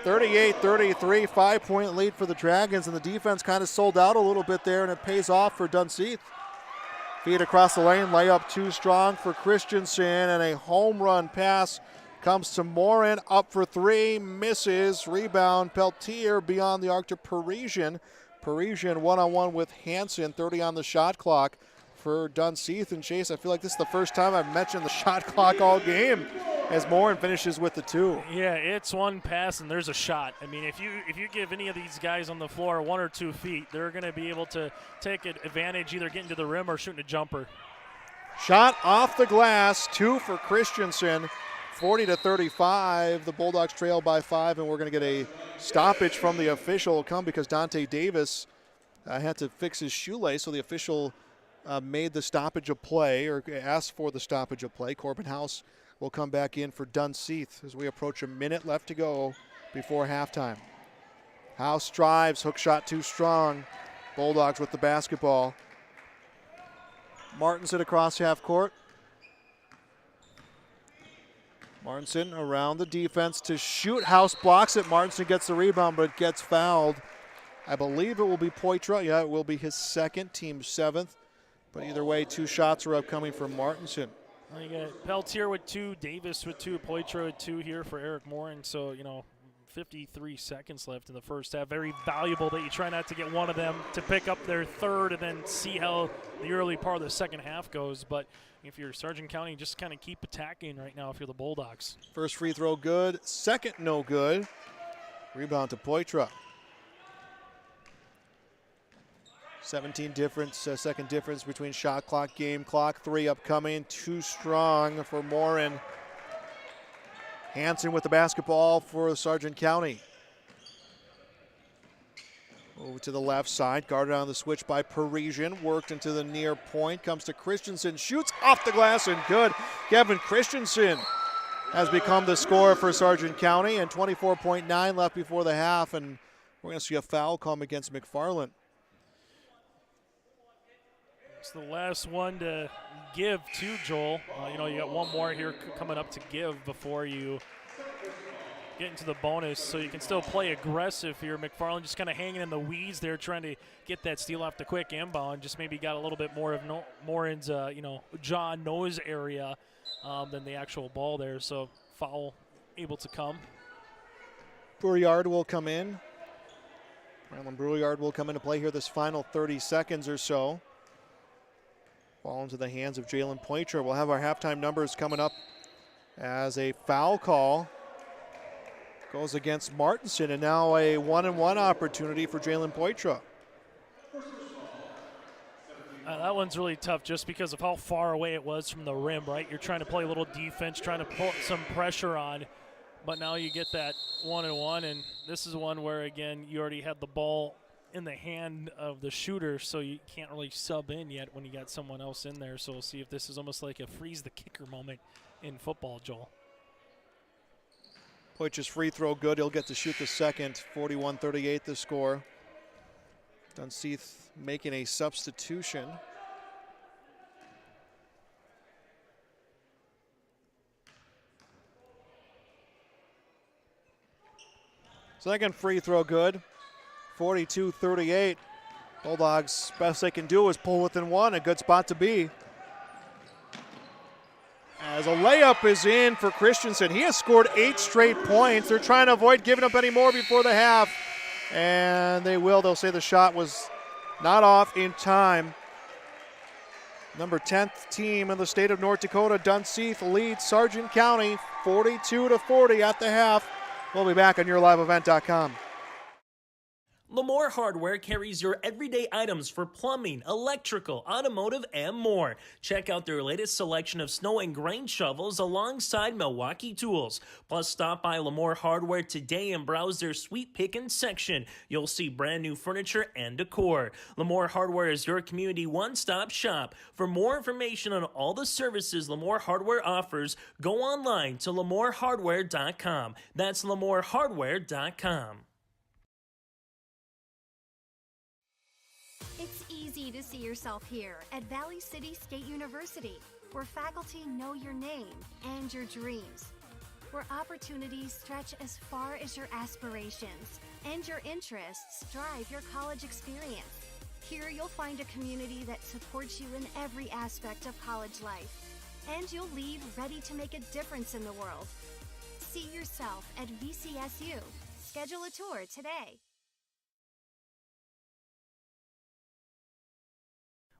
Speaker 5: 38-33, 5-point lead for the Dragons, and the defense kind of sold out a little bit there, and it pays off for Dunseith. Feed across the lane, layup too strong for Christensen, and a home run pass comes to Morin, up for 3, misses, rebound, Peltier beyond the arc to Parisian. Parisian one-on-one with Hansen, 30 on the shot clock for Dunseith. And Chase, I feel like this is the first time I've mentioned the shot clock all game as Morin finishes with the 2.
Speaker 3: Yeah, it's one pass and there's a shot. I mean, if you give any of these guys on the floor 1 or 2 feet, they're going to be able to take advantage, either getting to the rim or shooting a jumper.
Speaker 5: Shot off the glass, 2 for Christensen, 40-35. The Bulldogs trail by 5, and we're going to get a stoppage from the official come because Dante Davis had to fix his shoelace, so the official made the stoppage of play, or asked for the stoppage of play. Corbin House will come back in for Dunseith as we approach a minute left to go before halftime. House drives, hook shot too strong. Bulldogs with the basketball. Martinson across half court. Martinson around the defense to shoot. House blocks it. Martinson gets the rebound, but gets fouled. I believe it will be Poitra. Yeah, it will be his second, team 7th. But either way, 2 shots are upcoming for Martinson.
Speaker 3: Well, you got Peltier with 2, Davis with 2, Poitra with 2 here for Eric Morin. So, 53 seconds left in the first half. Very valuable that you try not to get one of them to pick up their third and then see how the early part of the second half goes. But if you're Sargent County, just kind of keep attacking right now if you're the Bulldogs.
Speaker 5: First free throw good, second no good. Rebound to Poitra. 17 second difference between shot clock, game clock. 3 upcoming, too strong for Morin. Hansen with the basketball for Sargent County. Over to the left side, guarded on the switch by Parisian. Worked into the near point, comes to Christensen, shoots off the glass and good. Kevin Christensen has become the scorer for Sargent County, and 24.9 left before the half, and we're going to see a foul come against McFarland.
Speaker 3: It's the last one to give to Joel. You got one more here coming up to give before you get into the bonus, so you can still play aggressive here. McFarland just kind of hanging in the weeds there, trying to get that steal off the quick inbound. Just maybe got a little bit more of Morin's, jaw nose area than the actual ball there. So foul able to come.
Speaker 5: Brouillard will come in. Rylan Brouillard will come into play here this final 30 seconds or so. Ball into the hands of Jalen Poitra. We'll have our halftime numbers coming up as a foul call goes against Martinson, and now a 1-and-1 opportunity for Jalen Poitra.
Speaker 3: That one's really tough just because of how far away it was from the rim, right? You're trying to play a little defense, trying to put some pressure on, but now you get that 1-and-1, and this is one where, again, you already had the ball in the hand of the shooter, so you can't really sub in yet when you got someone else in there. So we'll see if this is almost like a freeze the kicker moment in football, Joel.
Speaker 5: Poitra's free throw good. He'll get to shoot the second. 41-38 the score. Dunseith making a substitution. Second free throw good. 42-38. Bulldogs, best they can do is pull within one. A good spot to be. As a layup is in for Christensen. He has scored 8 straight points. They're trying to avoid giving up any more before the half. And they will. They'll say the shot was not off in time. Number 10th team in the state of North Dakota, Dunseith, leads Sargent County 42-40 at the half. We'll be back on YourLiveEvent.com.
Speaker 6: Lamore Hardware carries your everyday items for plumbing, electrical, automotive, and more. Check out their latest selection of snow and grain shovels alongside Milwaukee tools. Plus, stop by Lamore Hardware today and browse their sweet pickin' section. You'll see brand new furniture and decor. Lamore Hardware is your community one-stop shop. For more information on all the services Lamore Hardware offers, go online to lamorehardware.com. That's lamorehardware.com.
Speaker 8: It's easy to see yourself here at Valley City State University, where faculty know your name and your dreams, where opportunities stretch as far as your aspirations and your interests drive your college experience. Here you'll find a community that supports you in every aspect of college life, and you'll leave ready to make a difference in the world. See yourself at VCSU. Schedule a tour today.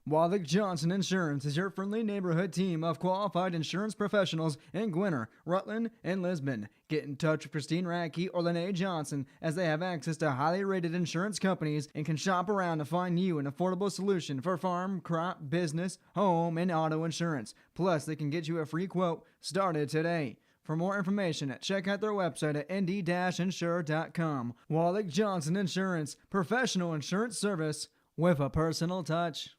Speaker 11: Wallach Johnson Insurance is your friendly neighborhood team of qualified insurance professionals in Gwinner, Rutland, and Lisbon. Get in touch with Christine Radke or Lene Johnson as they have access to highly rated insurance companies and can shop around to find you an affordable solution for farm, crop, business, home, and auto insurance. Plus, they can get you a free quote started today. For more information, check out their website at nd-insure.com. Wallach Johnson Insurance, professional insurance service with a personal touch.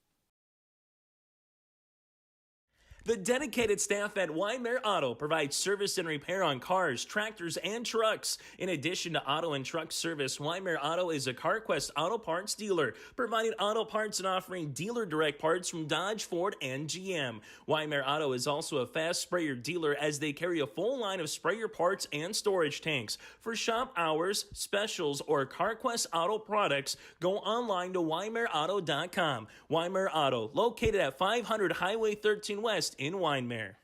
Speaker 6: The dedicated staff at Weimar Auto provides service and repair on cars, tractors, and trucks. In addition to auto and truck service, Weimar Auto is a CarQuest auto parts dealer, providing auto parts and offering dealer direct parts from Dodge, Ford, and GM. Weimar Auto is also a fast sprayer dealer as they carry a full line of sprayer parts and storage tanks. For shop hours, specials, or CarQuest auto products, go online to WeimarAuto.com. Weimar Auto, located at 500 Highway 13 West in Weimar.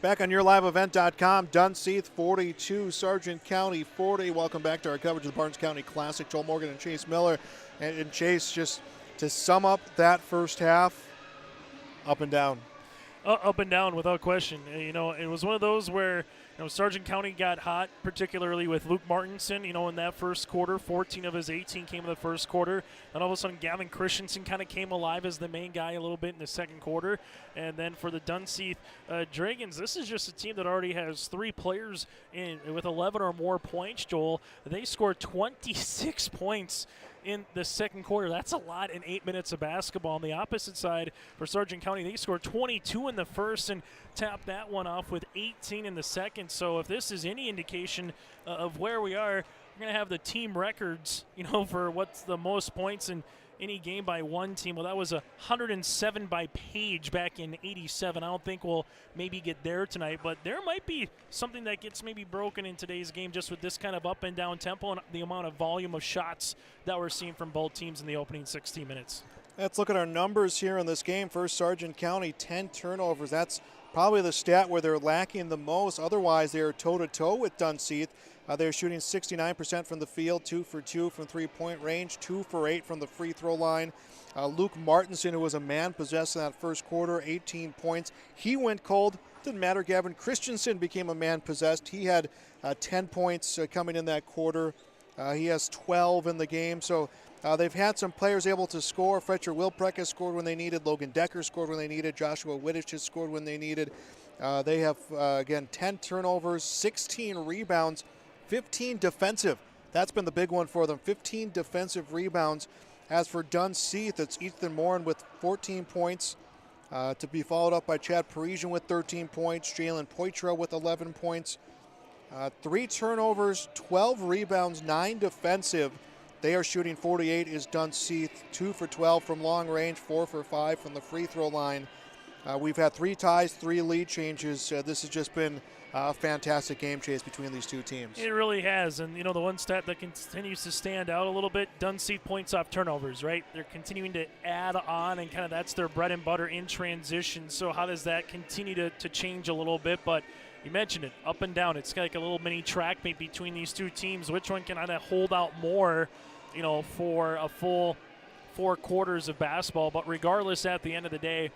Speaker 5: Back on YourLiveEvent.com, Dunseith 42, Sargent County 40. Welcome back to our coverage of the Barnes County Classic. Joel Morgan and Chase Miller. And Chase, just to sum up that first half, up and down.
Speaker 3: Up and down, without question. You know, it was one of those where, you know, Sargent County got hot, particularly with Luke Martinson, you know, in that first quarter. 14 of his 18 came in the first quarter. And all of a sudden, Gavin Christensen kind of came alive as the main guy a little bit in the second quarter. And then for the Dunseith Dragons, this is just a team that already has 3 players in with 11 or more points, Joel. They scored 26 points in the second quarter. That's a lot in 8 minutes of basketball. On the opposite side, for Sargent County, they scored 22 in the first and tapped that one off with 18 in the second. So if this is any indication of where we are, we're going to have the team records, you know, for what's the most points in any game by one team. Well, that was 107 by Page back in '87. I don't think we'll maybe get there tonight, but there might be something that gets maybe broken in today's game just with this kind of up and down tempo and the amount of volume of shots that we're seeing from both teams in the opening 16 minutes.
Speaker 5: Let's look at our numbers here in this game. First, Sargent County, 10 turnovers. That's probably the stat where they're lacking the most. Otherwise, they're toe-to-toe with Dunseith. They're shooting 69% from the field, 2 for 2 from three-point range, 2 for 8 from the free throw line. Luke Martinson, who was a man possessed in that first quarter, 18 points. He went cold. Didn't matter. Gavin Christensen became a man possessed. He had 10 points coming in that quarter. He has 12 in the game. So they've had some players able to score. Fletcher Wilpreck has scored when they needed. Logan Decker scored when they needed. Joshua Wittich has scored when they needed. They have, again, 10 turnovers, 16 rebounds, 15 defensive. That's been the big one for them, 15 defensive rebounds. As for Dunseith, it's Ethan Morin with 14 points, to be followed up by Chad Parisian with 13 points, Jalen Poitras with 11 points, 3 turnovers, 12 rebounds, 9 defensive. They are shooting 48 is Dunseith, 2 for 12 from long range, 4 for 5 from the free throw line. We've had 3 ties, 3 lead changes. This has just been fantastic game, Chase, between these two teams.
Speaker 3: It really has. And, the one stat that continues to stand out a little bit, Dunseith points off turnovers, right? They're continuing to add on, and kind of that's their bread and butter in transition. So how does that continue to change a little bit? But you mentioned it, up and down. It's like a little mini track meet between these two teams. Which one can kind of hold out more, for a full 4 quarters of basketball? But regardless, at the end of the day,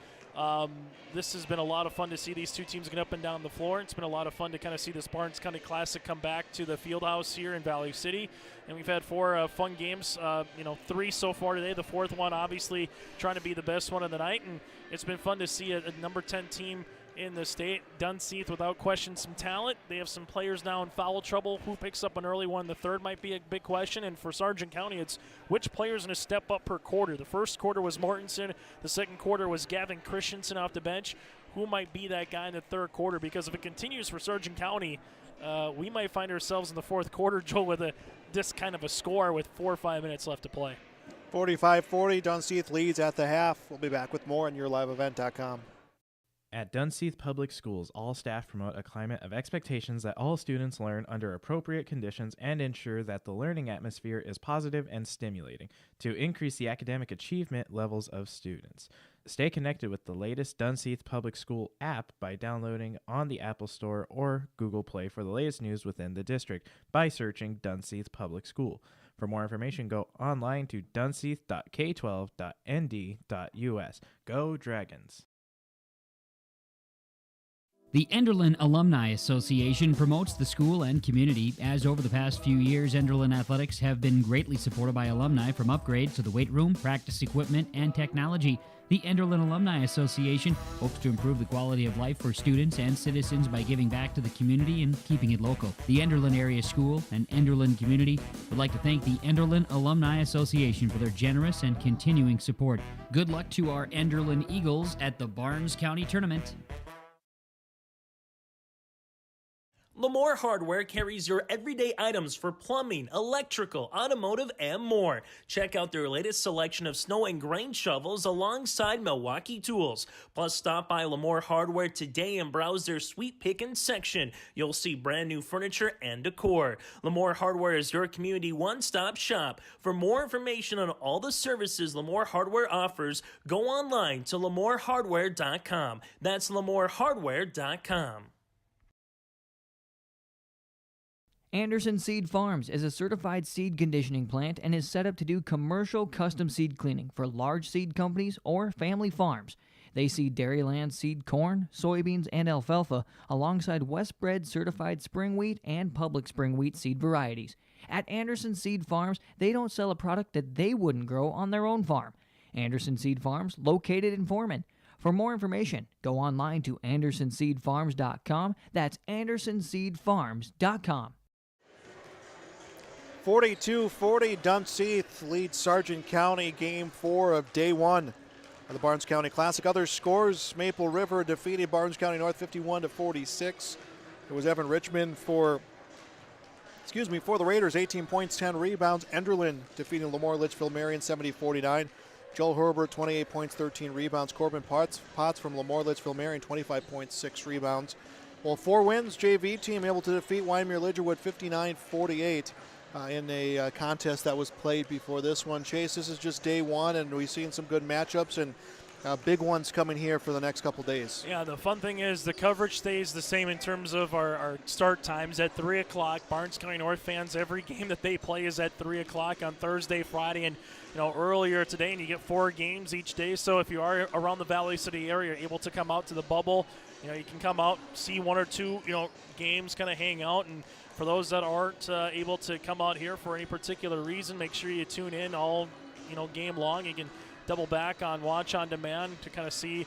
Speaker 3: this has been a lot of fun to see these two teams get up and down the floor. It's been a lot of fun to kind of see this Barnes County Classic come back to the Fieldhouse here in Valley City. And we've had 4 fun games, 3 so far today. The 4th one obviously trying to be the best one of the night. And it's been fun to see a number 10 team in the state. Dunseith, without question, some talent. They have some players now in foul trouble. Who picks up an early one? The third might be a big question. And for Sargent County, it's which player's going to step up per quarter. The first quarter was Mortensen. The second quarter was Gavin Christensen off the bench. Who might be that guy in the third quarter? Because if it continues for Sargent County, we might find ourselves in the fourth quarter, Joel, with this kind of a score with 4 or 5 minutes left to play.
Speaker 5: 45-40, Dunseith leads at the half. We'll be back with more on YourLiveEvent.com.
Speaker 9: At Dunseith Public Schools, all staff promote a climate of expectations that all students learn under appropriate conditions and ensure that the learning atmosphere is positive and stimulating to increase the academic achievement levels of students. Stay connected with the latest Dunseith Public School app by downloading on the Apple Store or Google Play for the latest news within the district by searching Dunseith Public School. For more information, go online to dunseith.k12.nd.us. Go Dragons!
Speaker 10: The Enderlin Alumni Association promotes the school and community, as over the past few years, Enderlin athletics have been greatly supported by alumni from upgrades to the weight room, practice equipment, and technology. The Enderlin Alumni Association hopes to improve the quality of life for students and citizens by giving back to the community and keeping it local. The Enderlin Area School and Enderlin community would like to thank the Enderlin Alumni Association for their generous and continuing support. Good luck to our Enderlin Eagles at the Barnes County Tournament.
Speaker 6: Lamore Hardware carries your everyday items for plumbing, electrical, automotive, and more. Check out their latest selection of snow and grain shovels alongside Milwaukee tools. Plus, stop by Lamore Hardware today and browse their sweet pickin' section. You'll see brand new furniture and decor. Lamore Hardware is your community one-stop shop. For more information on all the services Lamore Hardware offers, go online to lamorehardware.com. That's lamorehardware.com.
Speaker 7: Anderson Seed Farms is a certified seed conditioning plant and is set up to do commercial custom seed cleaning for large seed companies or family farms. They seed Dairyland seed corn, soybeans, and alfalfa alongside Westbred certified spring wheat and public spring wheat seed varieties. At Anderson Seed Farms, they don't sell a product that they wouldn't grow on their own farm. Anderson Seed Farms, located in Foreman. For more information, go online to andersonseedfarms.com. That's andersonseedfarms.com.
Speaker 5: 42-40, Dunseith leads Sargent County game 4 of day 1 of the Barnes County Classic. Other scores, Maple River defeated Barnes County North 51-46. It was Evan Richmond for the Raiders, 18 points, 10 rebounds. Enderlin defeating Lemoore Litchfield Marion 70-49. Joel Herbert, 28 points, 13 rebounds. Corbin Potts from Lemoore Litchfield Marion, 25 points, 6 rebounds. Well, 4 wins, JV team able to defeat Wyoming Lidgerwood 59-48. In a contest that was played before this one. Chase, this is just day 1, and we've seen some good matchups and big ones coming here for the next couple days.
Speaker 3: Yeah, the fun thing is the coverage stays the same in terms of our start times at 3 o'clock. Barnes County North fans, every game that they play is at 3 o'clock on Thursday, Friday, and earlier today, and you get 4 games each day. So if you are around the Valley City area, able to come out to the bubble, you can come out, see 1 or 2 games, kind of hang out. And for those that aren't able to come out here for any particular reason, make sure you tune in all game long. You can double back on Watch on Demand to kind of see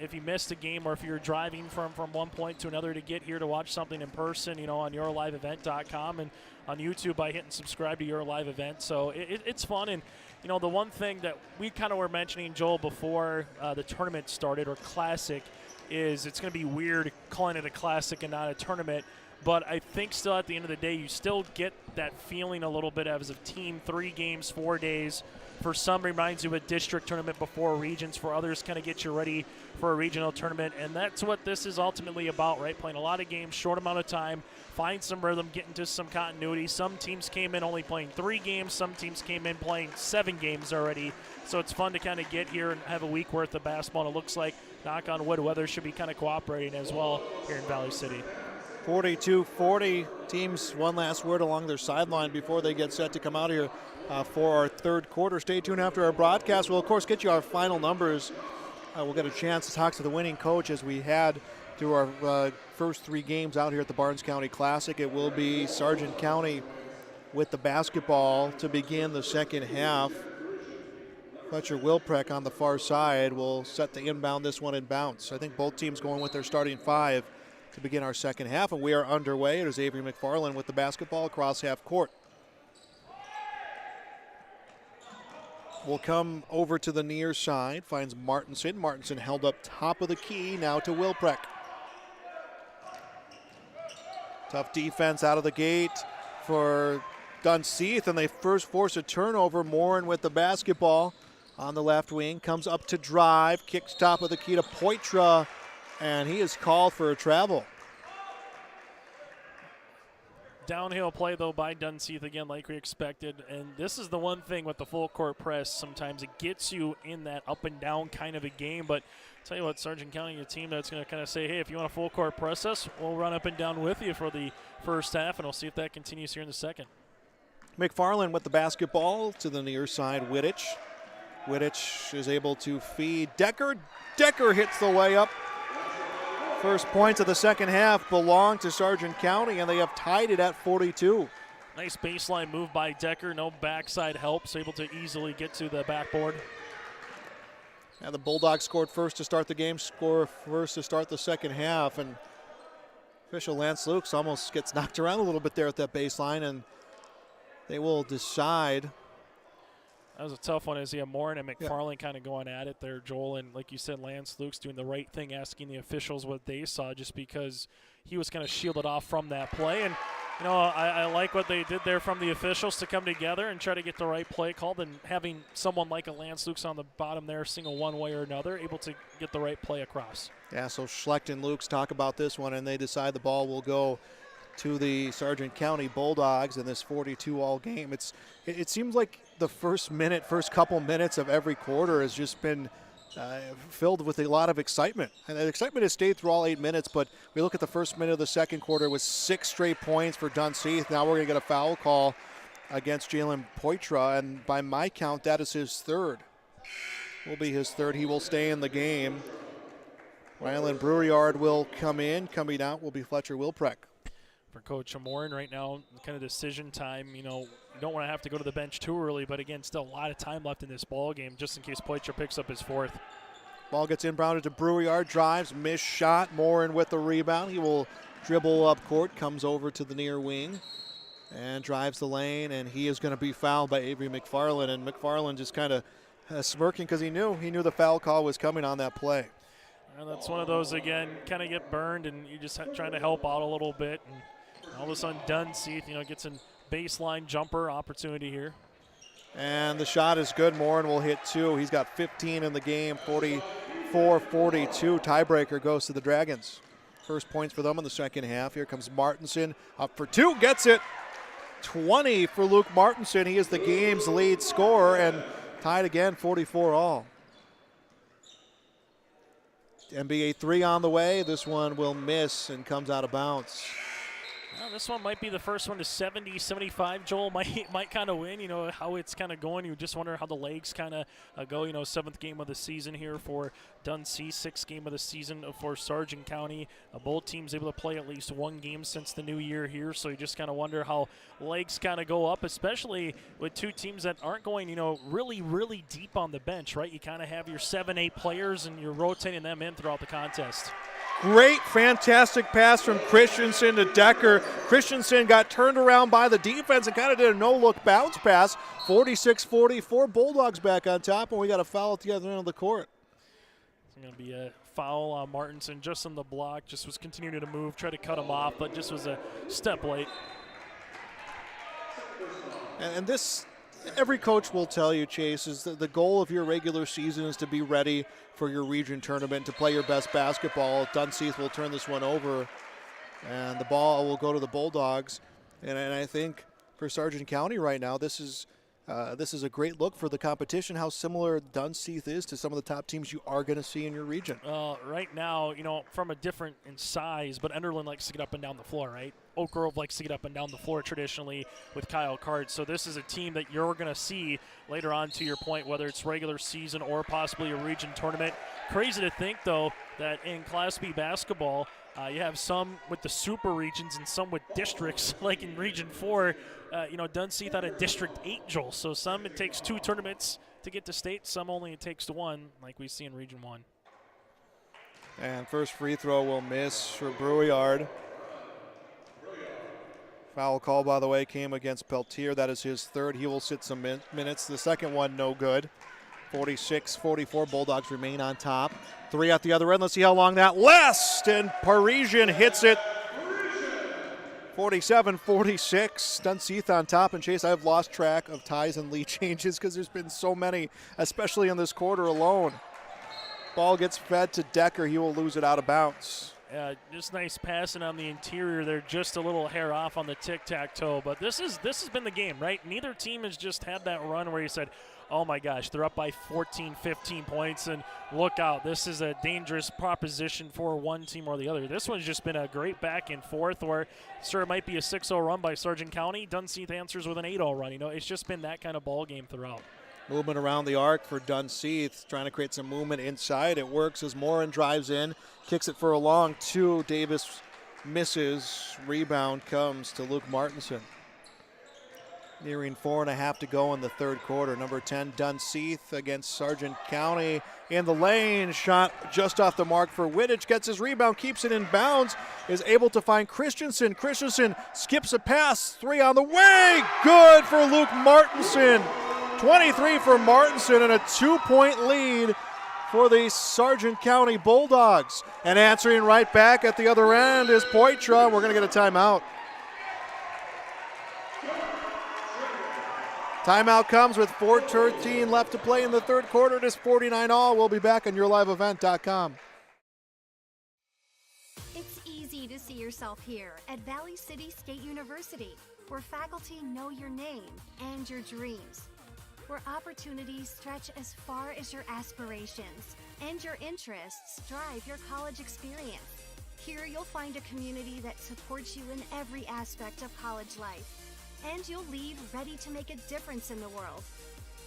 Speaker 3: if you missed a game or if you're driving from one point to another to get here to watch something in person, on YourLiveEvent.com and on YouTube by hitting subscribe to Your Live Event. So it's fun. And, the one thing that we kind of were mentioning, Joel, before the tournament started or Classic is it's going to be weird calling it a classic and not a tournament. But I think still at the end of the day, you still get that feeling a little bit as a team, 3 games, 4 days. For some, reminds you of a district tournament before regions. For others, kind of get you ready for a regional tournament. And that's what this is ultimately about, right? Playing a lot of games, short amount of time, find some rhythm, get into some continuity. Some teams came in only playing 3 games. Some teams came in playing 7 games already. So it's fun to kind of get here and have a week worth of basketball. And it looks like, knock on wood, weather should be kind of cooperating as well here in Valley City.
Speaker 5: 42-40. Teams one last word along their sideline before they get set to come out here for our third quarter. Stay tuned after our broadcast. We'll, of course, get you our final numbers. We'll get a chance to talk to the winning coach as we had through our first 3 games out here at the Barnes County Classic. It will be Sargent County with the basketball to begin the second half. Fletcher Wilpreck on the far side will set the inbound this one and bounce. I think both teams going with their starting 5 to begin our second half, and we are underway. It is Avery McFarland with the basketball across half court. Will come over to the near side, finds Martinson. Martinson held up top of the key, now to Wilpreck. Tough defense out of the gate for Dunseith, and they first force a turnover. Morin with the basketball on the left wing, comes up to drive, kicks top of the key to Poitra, and he is called for a travel.
Speaker 3: Downhill play, though, by Dunseith again, like we expected. And this is the one thing with the full court press. Sometimes it gets you in that up and down kind of a game. But I'll tell you what, Sargent County, a team that's going to kind of say, hey, if you want a full court press us, we'll run up and down with you for the first half, and we'll see if that continues here in the second.
Speaker 5: McFarland with the basketball to the near side. Wittich. Wittich is able to feed Decker. Decker hits the layup. First points of the second half belong to Sargent County, and they have tied it at 42.
Speaker 3: Nice baseline move by Decker. No backside help, so able to easily get to the backboard.
Speaker 5: And the Bulldogs scored first to start the game, score first to start the second half, and official Lance Lukes almost gets knocked around a little bit there at that baseline, and they will decide.
Speaker 3: That was a tough one as you have Morin and McFarland kind of going at it there, Joel. And like you said, Lance Luke's doing the right thing, asking the officials what they saw just because he was kind of shielded off from that play. And, you know, I like what they did there from the officials to come together and try to get the right play called, and having someone like a Lance Luke's on the bottom there single one way or another, able to get the right play across.
Speaker 5: Yeah, so Schlecht and Lukes talk about this one, and they decide the ball will go to the Sargent County Bulldogs in this 42-all game. It seems like the first couple minutes of every quarter has just been filled with a lot of excitement. And the excitement has stayed through all 8 minutes, but we look at the first minute of the second quarter with 6 straight points for Dunseith. Now we're going to get a foul call against Jalen Poitra, and by my count, that is his third. Will be his third. He will stay in the game. Ryland Breweryard will come in. Coming out will be Fletcher Wilpreck.
Speaker 3: For Coach Morin right now, kind of decision time. You know, you don't want to have to go to the bench too early, but again, still a lot of time left in this ball game just in case Poitra picks up his 4th.
Speaker 5: Ball gets inbounded to Breweryard, drives, missed shot. Morin with the rebound. He will dribble up court, comes over to the near wing, and drives the lane, and he is going to be fouled by Avery McFarland. And McFarland just kind of smirking because he knew the foul call was coming on that play.
Speaker 3: And that's one of those, again, kind of get burned, and you just trying to help out a little bit. And all of a sudden, Dunseith, gets a baseline jumper opportunity here.
Speaker 5: And the shot is good. Morin will hit 2. He's got 15 in the game, 44-42. Tiebreaker goes to the Dragons. First points for them in the second half. Here comes Martinson up for 2, gets it. 20 for Luke Martinson. He is the game's lead scorer and tied again, 44-all. NBA 3 on the way. This one will miss and comes out of bounds.
Speaker 3: Well, this one might be the first one to 70, 75. Joel might kind of win, how it's kind of going. You just wonder how the legs kind of go. 7th game of the season here for Dunseith, 6th game of the season for Sargent County. Both teams able to play at least 1 game since the new year here, so you just kind of wonder how legs kind of go up, especially with 2 teams that aren't going, really, really deep on the bench, right? You kind of have your 7-8 players, and you're rotating them in throughout the contest.
Speaker 5: Great, fantastic pass from Christensen to Decker. Christensen got turned around by the defense and kind of did a no-look bounce pass. 46-44, Bulldogs back on top, and we got a foul at the other end of the court.
Speaker 3: It's going to be a foul on Martinson, just on the block, just was continuing to move, try to cut him off, but just was a step late.
Speaker 5: And this, every coach will tell you, Chase, is that the goal of your regular season is to be ready for your region tournament, to play your best basketball. Dunseith will turn this one over, and the ball will go to the Bulldogs. And I think for Sargent County right now, this is a great look for the competition, how similar Dunseith is to some of the top teams you are going to see in your region.
Speaker 3: Right now, from a different in size, but Enderlin likes to get up and down the floor, right? Oak Grove likes to get up and down the floor traditionally with Kyle Card. So this is a team that you're going to see later on, to your point, whether it's regular season or possibly a region tournament. Crazy to think, though, that in Class B basketball, you have some with the super regions and some with districts, like in Region 4. Dunseith had a District 8, Joel. So some it takes 2 tournaments to get to state, some only it takes 1, like we see in Region 1.
Speaker 5: And first free throw will miss for Brouillard. Foul call, by the way, came against Peltier. That is his third. He will sit some minutes. The second one, no good. 46-44, Bulldogs remain on top. 3 at the other end. Let's see how long that lasts. And Parisian hits it. 47-46, Dunseith on top. And Chase, I've lost track of ties and lead changes because there's been so many, especially in this quarter alone. Ball gets fed to Decker. He will lose it out of bounds.
Speaker 3: Just nice passing on the interior there, just a little hair off on the tic-tac-toe. But this has been the game, right? Neither team has just had that run where you said, oh my gosh, they're up by 14, 15 points, and look out, this is a dangerous proposition for one team or the other. This one's just been a great back and forth, or sure, it might be a 6-0 run by Sargent County. Dunseith answers with an 8-0 run. It's just been that kind of ball game throughout.
Speaker 5: Movement around the arc for Dunseith, trying to create some movement inside. It works as Morin drives in, kicks it for a long 2. Davis misses. Rebound comes to Luke Martinson. Nearing 4.5 to go in the third quarter. Number 10, Dunseith against Sargent County. In the lane, shot just off the mark for Wittich. Gets his rebound, keeps it in bounds, is able to find Christensen. Christensen skips a pass, 3 on the way. Good for Luke Martinson. 23 for Martinson and a 2-point lead for the Sargent County Bulldogs. And answering right back at the other end is Poitra. We're going to get a timeout. Timeout comes with 4:13 left to play in the third quarter. It is 49-all. We'll be back on YourLiveEvent.com.
Speaker 8: It's easy to see yourself here at Valley City State University, where faculty know your name and your dreams, where opportunities stretch as far as your aspirations and your interests drive your college experience. Here you'll find a community that supports you in every aspect of college life, and you'll leave ready to make a difference in the world.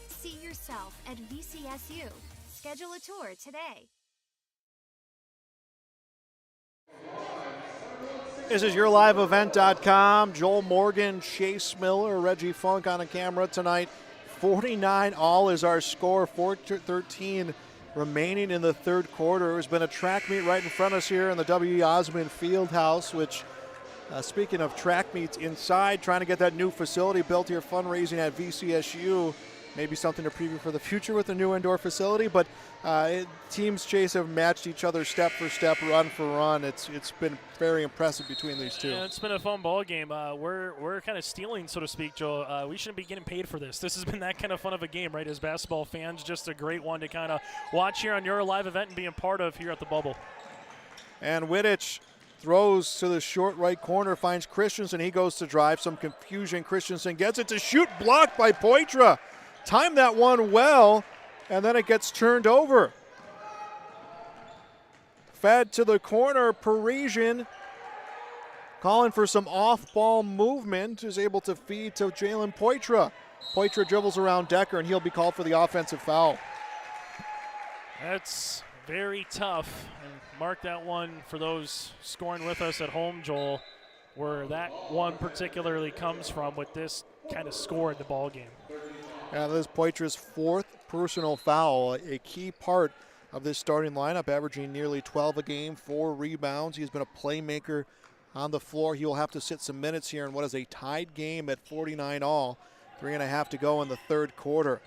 Speaker 8: See yourself at VCSU. Schedule a tour today.
Speaker 5: This is YourLiveEvent.com. Joel Morgan, Chase Miller, Reggie Funk on the camera tonight. 49-all is our score. 4:13 remaining in the third quarter. There's been a track meet right in front of us here in the W. Osmond Fieldhouse, which, speaking of track meets inside, trying to get that new facility built here, fundraising at VCSU. Maybe something to preview for the future with the new indoor facility, but teams, Chase, have matched each other step for step, run for run. It's been very impressive between these two.
Speaker 3: Yeah, it's been a fun ball game. We're kind of stealing, so to speak, Joe. We shouldn't be getting paid for this. This has been that kind of fun of a game, right, as basketball fans. Just a great one to kind of watch here on your live event and be a part of here at the Bubble.
Speaker 5: And Wittich throws to the short right corner, finds Christensen. He goes to drive. Some confusion. Christensen gets it to shoot, blocked by Poitra. Timed that one well, and then it gets turned over. Fed to the corner, Parisian calling for some off-ball movement, is able to feed to Jalen Poitra. Poitra dribbles around Decker, and he'll be called for the offensive foul.
Speaker 3: That's very tough, and mark that one for those scoring with us at home, Joel, where that one particularly comes from with this kind of score in the ball game.
Speaker 5: This is Poitra's 4th personal foul, a key part of this starting lineup, averaging nearly 12 a game, 4 rebounds. He's been a playmaker on the floor. He will have to sit some minutes here in what is a tied game at 49-all. 3.5 to go in the third quarter.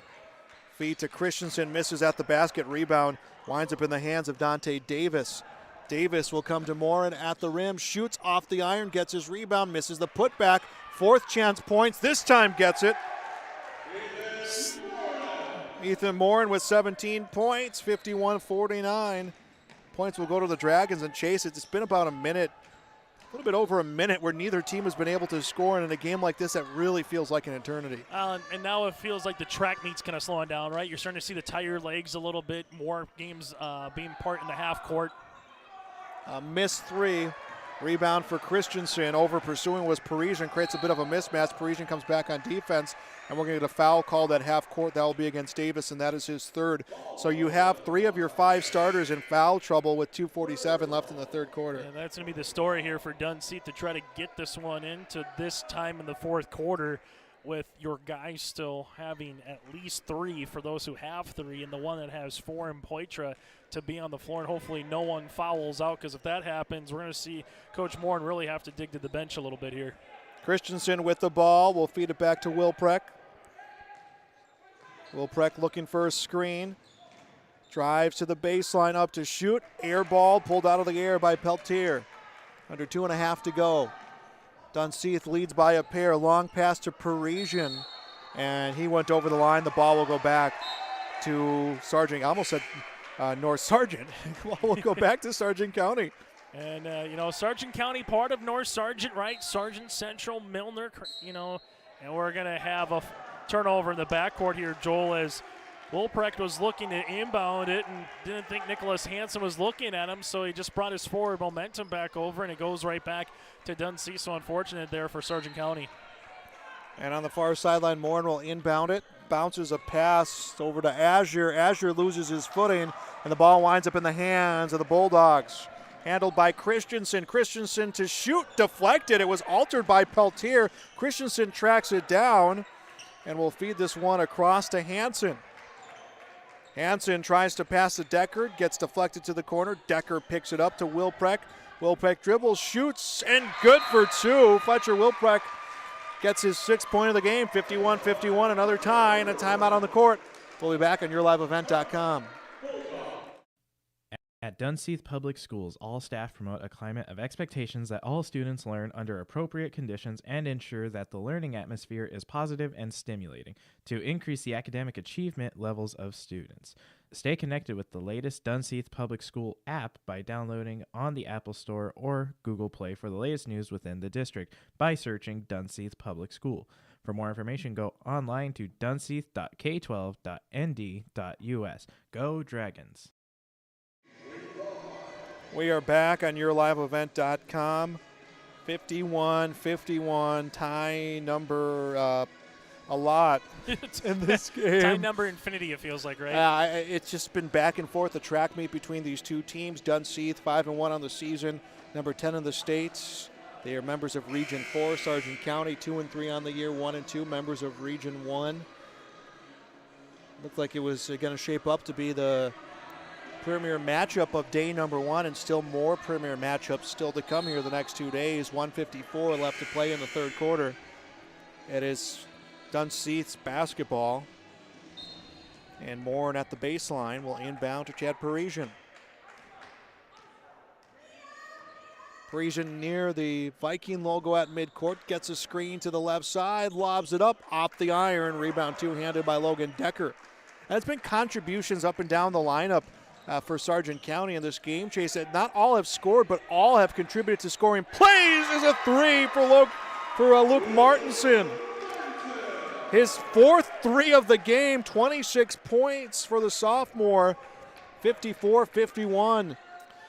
Speaker 5: Feed to Christensen, misses at the basket. Rebound Winds up in the hands of Dante Davis. Davis will come to Morin at the rim, shoots off the iron, gets his rebound, misses the putback. Fourth chance points, this time gets it. Ethan Morin with 17 points, 51-49. Points will go to the Dragons and chase it. It's been about a minute, a little bit over a minute, where neither team has been able to score, and in a game like this that really feels like an eternity.
Speaker 3: And now it feels like the track meet's kind of slowing down, right? You're starting to see the tired legs a little bit more, games being part in the half court.
Speaker 5: A missed three. Rebound for Christensen. Over pursuing was Parisian. Creates a bit of a mismatch. Parisian comes back on defense, and we're going to get a foul called at half court. That will be against Davis, and that is his third. So you have 3 of your 5 starters in foul trouble with 2:47 left in the third quarter.
Speaker 3: And that's going to be the story here for Dunseith to try to get this one into this time in the fourth quarter, with your guys still having at least 3 for those who have 3, and the one that has 4 in Poitra to be on the floor, and hopefully no one fouls out, because if that happens, we're going to see Coach Morin really have to dig to the bench a little bit here.
Speaker 5: Christensen with the ball. We'll feed it back to Wilpreck. Wilpreck looking for a screen. Drives to the baseline, up to shoot. Air ball pulled out of the air by Peltier. Under 2.5 to go. Dunseith leads by a pair. Long pass to Parisian, and he went over the line. The ball will go back to Sargent. I almost said North Sargent. We'll go back to Sargent County.
Speaker 3: And, Sargent County, part of North Sargent, right? Sargent Central, Milner, and we're going to have a turnover in the backcourt here, Joel, as Wilprecht was looking to inbound it and didn't think Nicholas Hansen was looking at him, so he just brought his forward momentum back over, and it goes right back to Dunseith. So unfortunate there for Sargent County.
Speaker 5: And on the far sideline, Morin will inbound it. Bounces a pass over to Azure. Azure loses his footing, and the ball winds up in the hands of the Bulldogs. Handled by Christensen. Christensen to shoot, deflected. It was altered by Peltier. Christensen tracks it down, and will feed this one across to Hansen. Hansen tries to pass to Decker, gets deflected to the corner. Decker picks it up to Wilprecht. Wilprecht dribbles, shoots, and good for 2. Fletcher Wilprecht gets his 6th point of the game, 51-51, another tie, and a timeout on the court. We'll be back on YourLiveEvent.com.
Speaker 9: At Dunseith Public Schools, all staff promote a climate of expectations that all students learn under appropriate conditions and ensure that the learning atmosphere is positive and stimulating to increase the academic achievement levels of students. Stay connected with the latest Dunseith Public School app by downloading on the Apple Store or Google Play for the latest news within the district by searching Dunseith Public School. For more information, go online to dunseith.k12.nd.us. Go Dragons!
Speaker 5: We are back on YourLiveEvent.com. 51-51, tie number a lot in this game.
Speaker 3: Tie number infinity, it feels like, right?
Speaker 5: It's just been back and forth, the track meet between these two teams. Dunseith, 5-1 on the season, number 10 in the states. They are members of Region 4. Sargent County, 2-3 on the year, 1-2, members of Region 1. Looked like it was going to shape up to be the premier matchup of day number 1, and still more premier matchups still to come here the next 2 days. 1:54 left to play in the third quarter. It is Dunseith's basketball, and Morin at the baseline will inbound to Chad Parisian. Parisian near the Viking logo at midcourt, gets a screen to the left side, lobs it up off the iron. Rebound two-handed by Logan Decker. And it's been contributions up and down the lineup for Sargent County in this game. Chase said not all have scored, but all have contributed to scoring. Plays is a 3 for Luke Martinson. His 4th 3 of the game, 26 points for the sophomore. 54-51.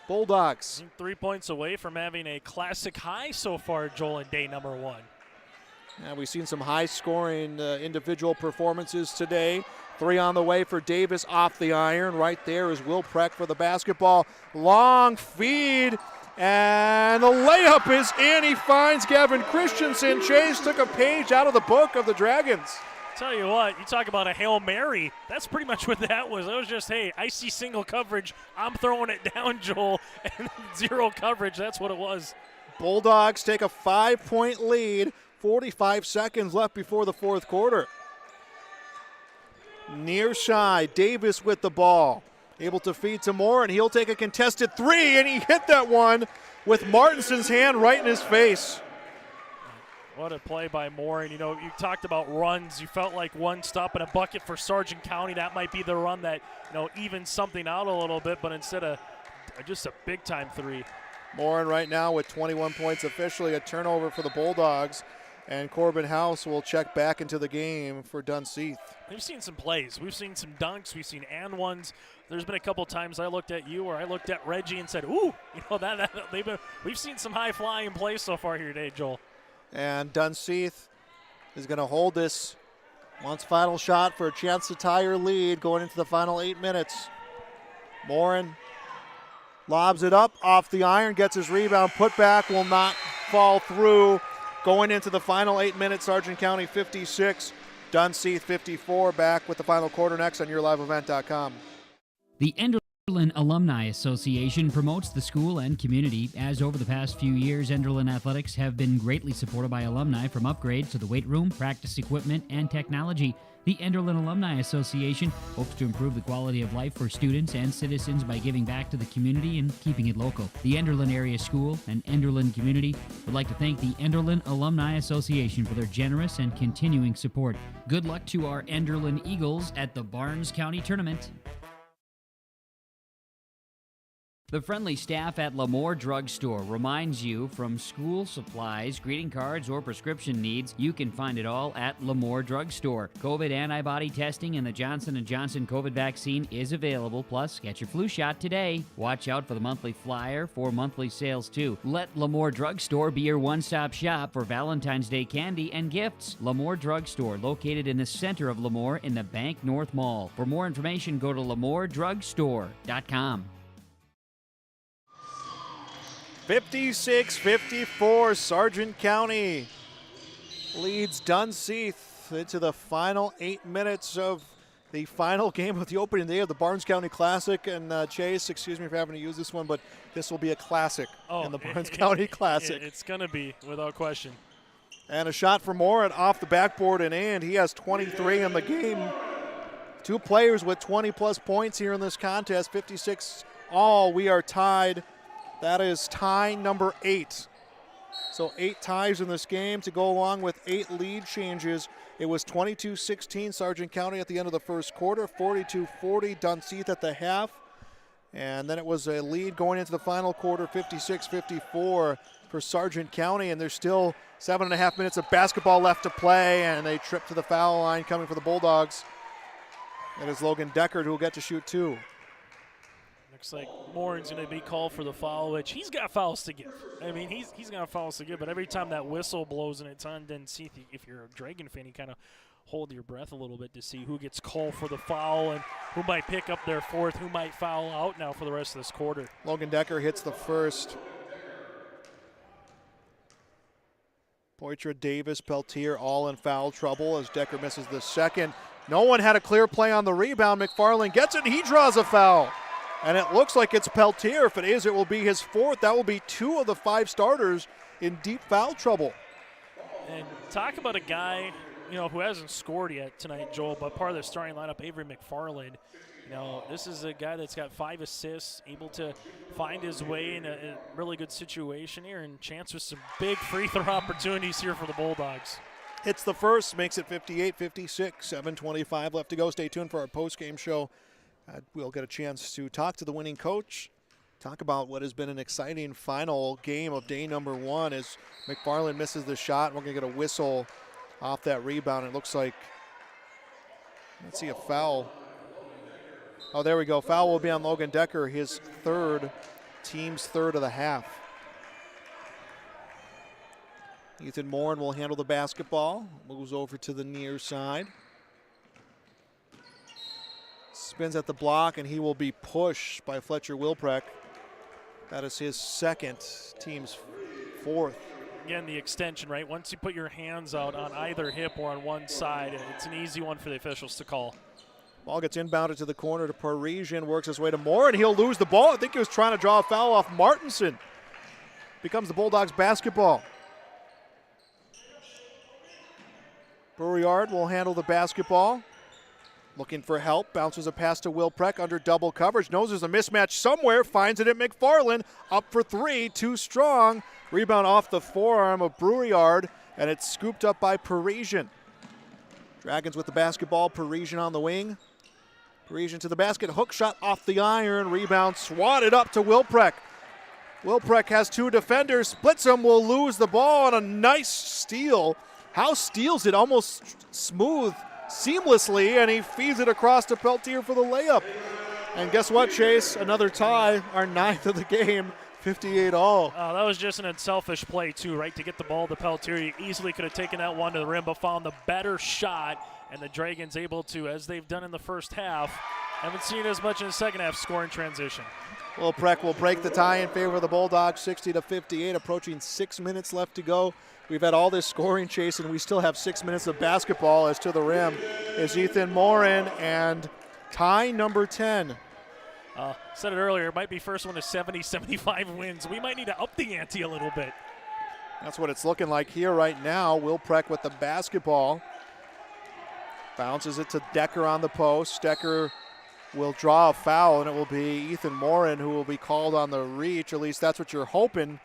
Speaker 5: Bulldogs.
Speaker 3: 3 points away from having a classic high so far, Joel, in day number 1.
Speaker 5: We've seen some high-scoring individual performances today. 3 on the way for Davis off the iron. Right there is Wilprecht for the basketball. Long feed, and the layup is in. He finds Gavin Christensen. Chase took a page out of the book of the Dragons.
Speaker 3: Tell you what, you talk about a Hail Mary. That's pretty much what that was. It was just, hey, I see single coverage. I'm throwing it down, Joel, and 0 coverage. That's what it was.
Speaker 5: Bulldogs take a 5-point lead. 45 seconds left before the fourth quarter. Near side, Davis with the ball. able to feed to Moore, and he'll take a contested three, and he hit that one with Martinson's hand right in his face.
Speaker 3: What a play by Moore. And, you know, you talked about runs. You felt like one stop and a bucket for Sargent County. That might be the run that, you know, evens something out a little bit, but instead of just a big-time three.
Speaker 5: Moore right now with 21 points, officially a turnover for the Bulldogs. And Corbin House will check back into the game for Dunseith.
Speaker 3: We've seen some plays. We've seen some dunks. We've seen and ones. There's been a couple times I looked at you or I looked at Reggie and said, ooh, you know, we've seen some high-flying plays so far here today, Joel.
Speaker 5: And Dunseith is going to hold this once final shot for a chance to tie your lead going into the final 8 minutes. Morin lobs it up off the iron, gets his rebound, put back, will not fall through. Going into the final 8 minutes, Sargent County 56, Dunseith 54. Back with the final quarter next on YourLiveEvent.com.
Speaker 10: The Enderlin Alumni Association promotes the school and community, as over the past few years, Enderlin athletics have been greatly supported by alumni from upgrades to the weight room, practice equipment, and technology. The Enderlin Alumni Association hopes to improve the quality of life for students and citizens by giving back to the community and keeping it local. The Enderlin Area School and Enderlin community would like to thank the Enderlin Alumni Association for their generous and continuing support. Good luck to our Enderlin Eagles at the Barnes County Tournament. The friendly staff at Lemoore Drug Store reminds you, from school supplies, greeting cards, or prescription needs, you can find it all at Lemoore Drug Store. COVID antibody testing and the Johnson & Johnson COVID vaccine is available, plus get your flu shot today. Watch out for the monthly flyer for monthly sales too. Let Lemoore Drug Store be your one-stop shop for Valentine's Day candy and gifts. Lemoore Drug Store, located in the center of Lemoore in the Bank North Mall. For more information, go to LemooreDrugStore.com.
Speaker 5: 56-54, Sargent County leads Dunseith into the final 8 minutes of the final game of the opening day of the Barnes County Classic. And Chase, excuse me for having to use this one, but this will be a classic in the Barnes County Classic.
Speaker 3: It's going to be, without question.
Speaker 5: And a shot for Moore off the backboard and in. He has 23 in the game. Two players with 20-plus points here in this contest, 56 all. We are tied. That is tie number 8. So 8 ties in this game to go along with 8 lead changes. It was 22-16 Sargent County at the end of the first quarter, 42-40 Dunseith at the half. And then it was a lead going into the final quarter, 56-54 for Sargent County. And there's still 7.5 minutes of basketball left to play, and a trip to the foul line coming for the Bulldogs. It is Logan Deckard who will get to shoot 2.
Speaker 3: Looks like Morin's going to be called for the foul, which he's got fouls to give. I mean, he's got fouls to give, but every time that whistle blows and it's on Dunseith, if you're a Dragon fan, you kind of hold your breath a little bit to see who gets called for the foul and who might pick up their fourth, who might foul out now for the rest of this quarter.
Speaker 5: Logan Decker hits the first. Poitras, Davis, Peltier all in foul trouble as Decker misses the second. No one had a clear play on the rebound. McFarland gets it, and he draws a foul. And it looks like it's Peltier. If it is, it will be his fourth. That will be 2 of the 5 starters in deep foul trouble.
Speaker 3: And talk about a guy, you know, who hasn't scored yet tonight, Joel, but part of the starting lineup, Avery McFarland. You know, this is a guy that's got 5 assists, able to find his way in a really good situation here, and chance with some big free throw opportunities here for the Bulldogs.
Speaker 5: Hits the first, makes it 58-56, 7:25 left to go. Stay tuned for our post-game show. We'll get a chance to talk to the winning coach, talk about what has been an exciting final game of day number 1 as McFarland misses the shot. We're going to get a whistle off that rebound. It looks like, let's see, a foul. Oh, there we go. Foul will be on Logan Decker, his third, team's third of the half. Ethan Morin will handle the basketball, moves over to the near side. Spins at the block, and he will be pushed by Fletcher Wilprecht. That is his second, team's 4th.
Speaker 3: Again, the extension, right? Once you put your hands out on either hip or on one side, it's an easy one for the officials to call.
Speaker 5: Ball gets inbounded to the corner to Parisian, works his way to Moore, and he'll lose the ball. I think he was trying to draw a foul off Martinson. Becomes the Bulldogs basketball. Brewyard will handle the basketball. Looking for help, bounces a pass to Wilpreck under double coverage, knows there's a mismatch somewhere, finds it at McFarland, up for three, too strong. Rebound off the forearm of Breweryard, and it's scooped up by Parisian. Dragons with the basketball, Parisian on the wing. Parisian to the basket, hook shot off the iron, rebound swatted up to Wilpreck. Wilpreck has two defenders, splits them, will lose the ball on a nice steal. House steals it almost smooth, seamlessly, and he feeds it across to Peltier for the layup. And guess what, Chase? Another tie, our ninth of the game, 58 all.
Speaker 3: That was just an unselfish play, too, right? To get the ball to Peltier. You easily could have taken that one to the rim, but found the better shot, and the Dragons able to, as they've done in the first half, haven't seen as much in the second half, score in transition.
Speaker 5: Wilpreck will break the tie in favor of the Bulldogs, 60-58, approaching 6 minutes left to go. We've had all this scoring, Chase, and we still have 6 minutes of basketball. As to the rim is Ethan Morin, and tie number 10.
Speaker 3: Said it earlier, it might be first one to 70, 75 wins. We might need to up the ante a little bit.
Speaker 5: That's what it's looking like here right now. Wilpreck with the basketball. Bounces it to Decker on the post. Decker will draw a foul, and it will be Ethan Morin who will be called on the reach. At least that's what you're hoping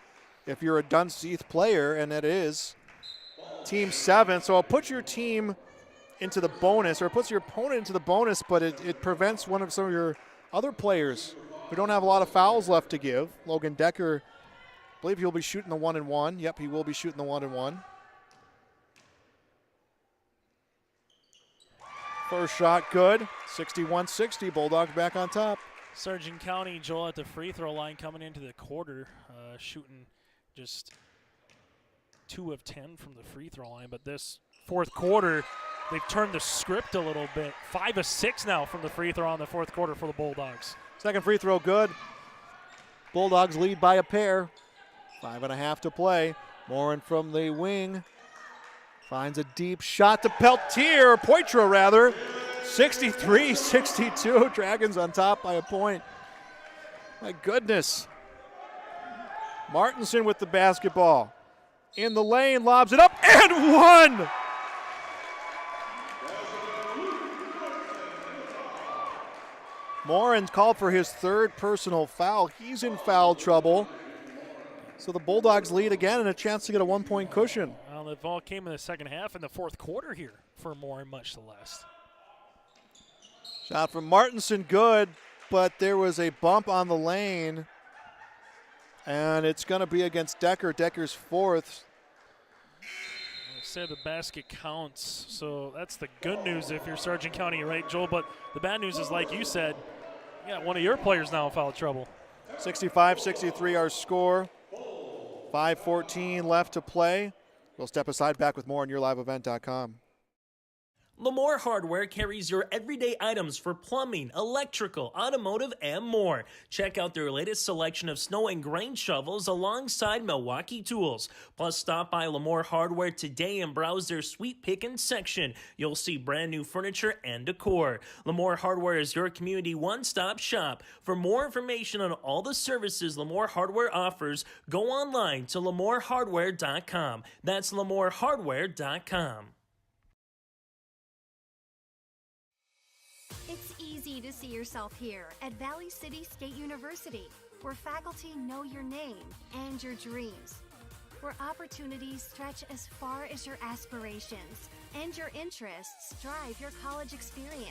Speaker 5: if you're a Dunseith player, and it is Team 7. So it puts your team into the bonus, or it puts your opponent into the bonus, but it prevents some of your other players who don't have a lot of fouls left to give. Logan Decker, I believe he'll be shooting the 1-and-1. Yep, he will be shooting the 1-and-1. First shot good, 61-60, Bulldogs back on top.
Speaker 3: Sargent County, Joel, at the free throw line coming into the quarter, shooting just 2 of 10 from the free throw line. But this fourth quarter, they've turned the script a little bit. 5 of 6 now from the free throw in the fourth quarter for the Bulldogs.
Speaker 5: Second free throw good. Bulldogs lead by a pair. 5.5 to play. Morin from the wing. Finds a deep shot to Peltier, Poitras rather. 63-62, Dragons on top by a point. My goodness. Martinson with the basketball. In the lane, lobs it up, and one! Morin's called for his third personal foul. He's in foul trouble. So the Bulldogs lead again and a chance to get a 1-point cushion.
Speaker 3: Well, the ball came in the second half in the fourth quarter here for Morin, much to less.
Speaker 5: Shot from Martinson, good, but there was a bump on the lane, and it's going to be against Decker. Decker's fourth.
Speaker 3: I say the basket counts, so that's the good news if you're Sargent County, right, Joel? But the bad news is, like you said, you got one of your players now in foul trouble.
Speaker 5: 65-63 our score. 5:14 left to play. We'll step aside, back with more on YourLiveEvent.com.
Speaker 6: Lamore Hardware carries your everyday items for plumbing, electrical, automotive, and more. Check out their latest selection of snow and grain shovels alongside Milwaukee tools. Plus, stop by Lamore Hardware today and browse their sweet pickin' section. You'll see brand new furniture and decor. Lamore Hardware is your community one-stop shop. For more information on all the services Lamore Hardware offers, go online to lamorehardware.com. That's lamorehardware.com.
Speaker 8: It's easy to see yourself here at Valley City State University, where faculty know your name and your dreams, where opportunities stretch as far as your aspirations and your interests drive your college experience.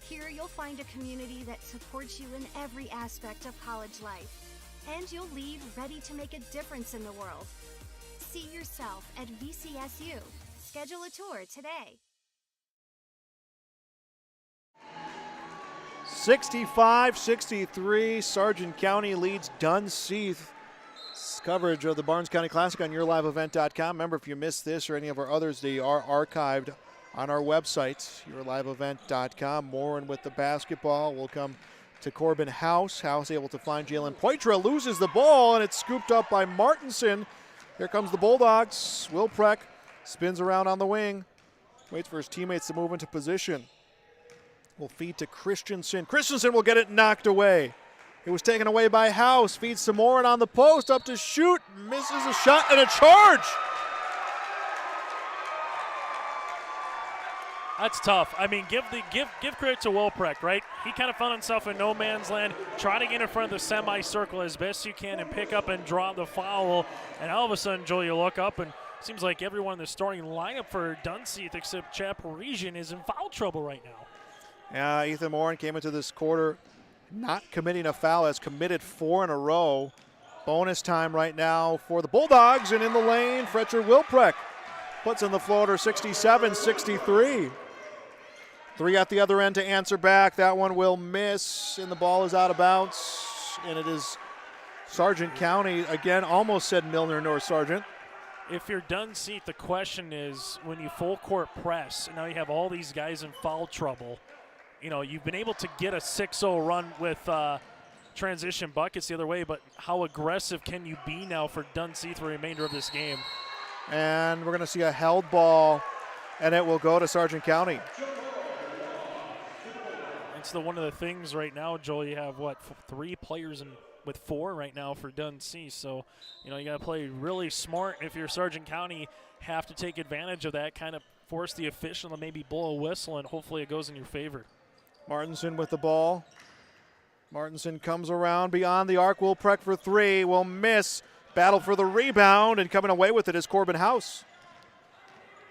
Speaker 8: Here you'll find a community that supports you in every aspect of college life, and you'll leave ready to make a difference in the world. See yourself at VCSU. Schedule a tour today.
Speaker 5: 65-63, Sargent County leads Dunseith. Coverage of the Barnes County Classic on YourLiveEvent.com. Remember, if you missed this or any of our others, they are archived on our website, YourLiveEvent.com. Morin with the basketball will come to Corbin House. House able to find Jalen Poitras, loses the ball, and it's scooped up by Martinson. Here comes the Bulldogs. Wilpreck spins around on the wing, waits for his teammates to move into position. Will feed to Christensen. Christensen will get it knocked away. It was taken away by House. Feeds to Morin on the post. Up to shoot. Misses a shot and a charge.
Speaker 3: That's tough. I mean, give credit to Wilprecht, right? He kind of found himself in no man's land, try to get in front of the semicircle as best you can and pick up and draw the foul. And all of a sudden, Joel, you look up and it seems like everyone in the starting lineup for Dunseith except Chad Parisian is in foul trouble right now.
Speaker 5: Yeah, Ethan Morin came into this quarter not committing a foul, has committed 4 in a row. Bonus time right now for the Bulldogs, and in the lane, Fletcher Wilprecht puts in the floater, 67-63. 3 at the other end to answer back. That one will miss, and the ball is out of bounds. And it is Sargent County. Again, almost said Milner nor Sargent.
Speaker 3: If you're Dunseith, the question is, when you full court press, and now you have all these guys in foul trouble, you know, you've been able to get a 6-0 run with transition buckets the other way, but how aggressive can you be now for Dunseith for the remainder of this game?
Speaker 5: And we're going to see a held ball, and it will go to Sargent County.
Speaker 3: It's one of the things right now, Joel, you have, 3 players with 4 right now for Dunseith. So, you know, you got to play really smart. If you're Sargent County, have to take advantage of that, kind of force the official to maybe blow a whistle, and hopefully it goes in your favor.
Speaker 5: Martinson with the ball. Martinson comes around beyond the arc. Wilprecht for 3. Will miss. Battle for the rebound, and coming away with it is Corbin House.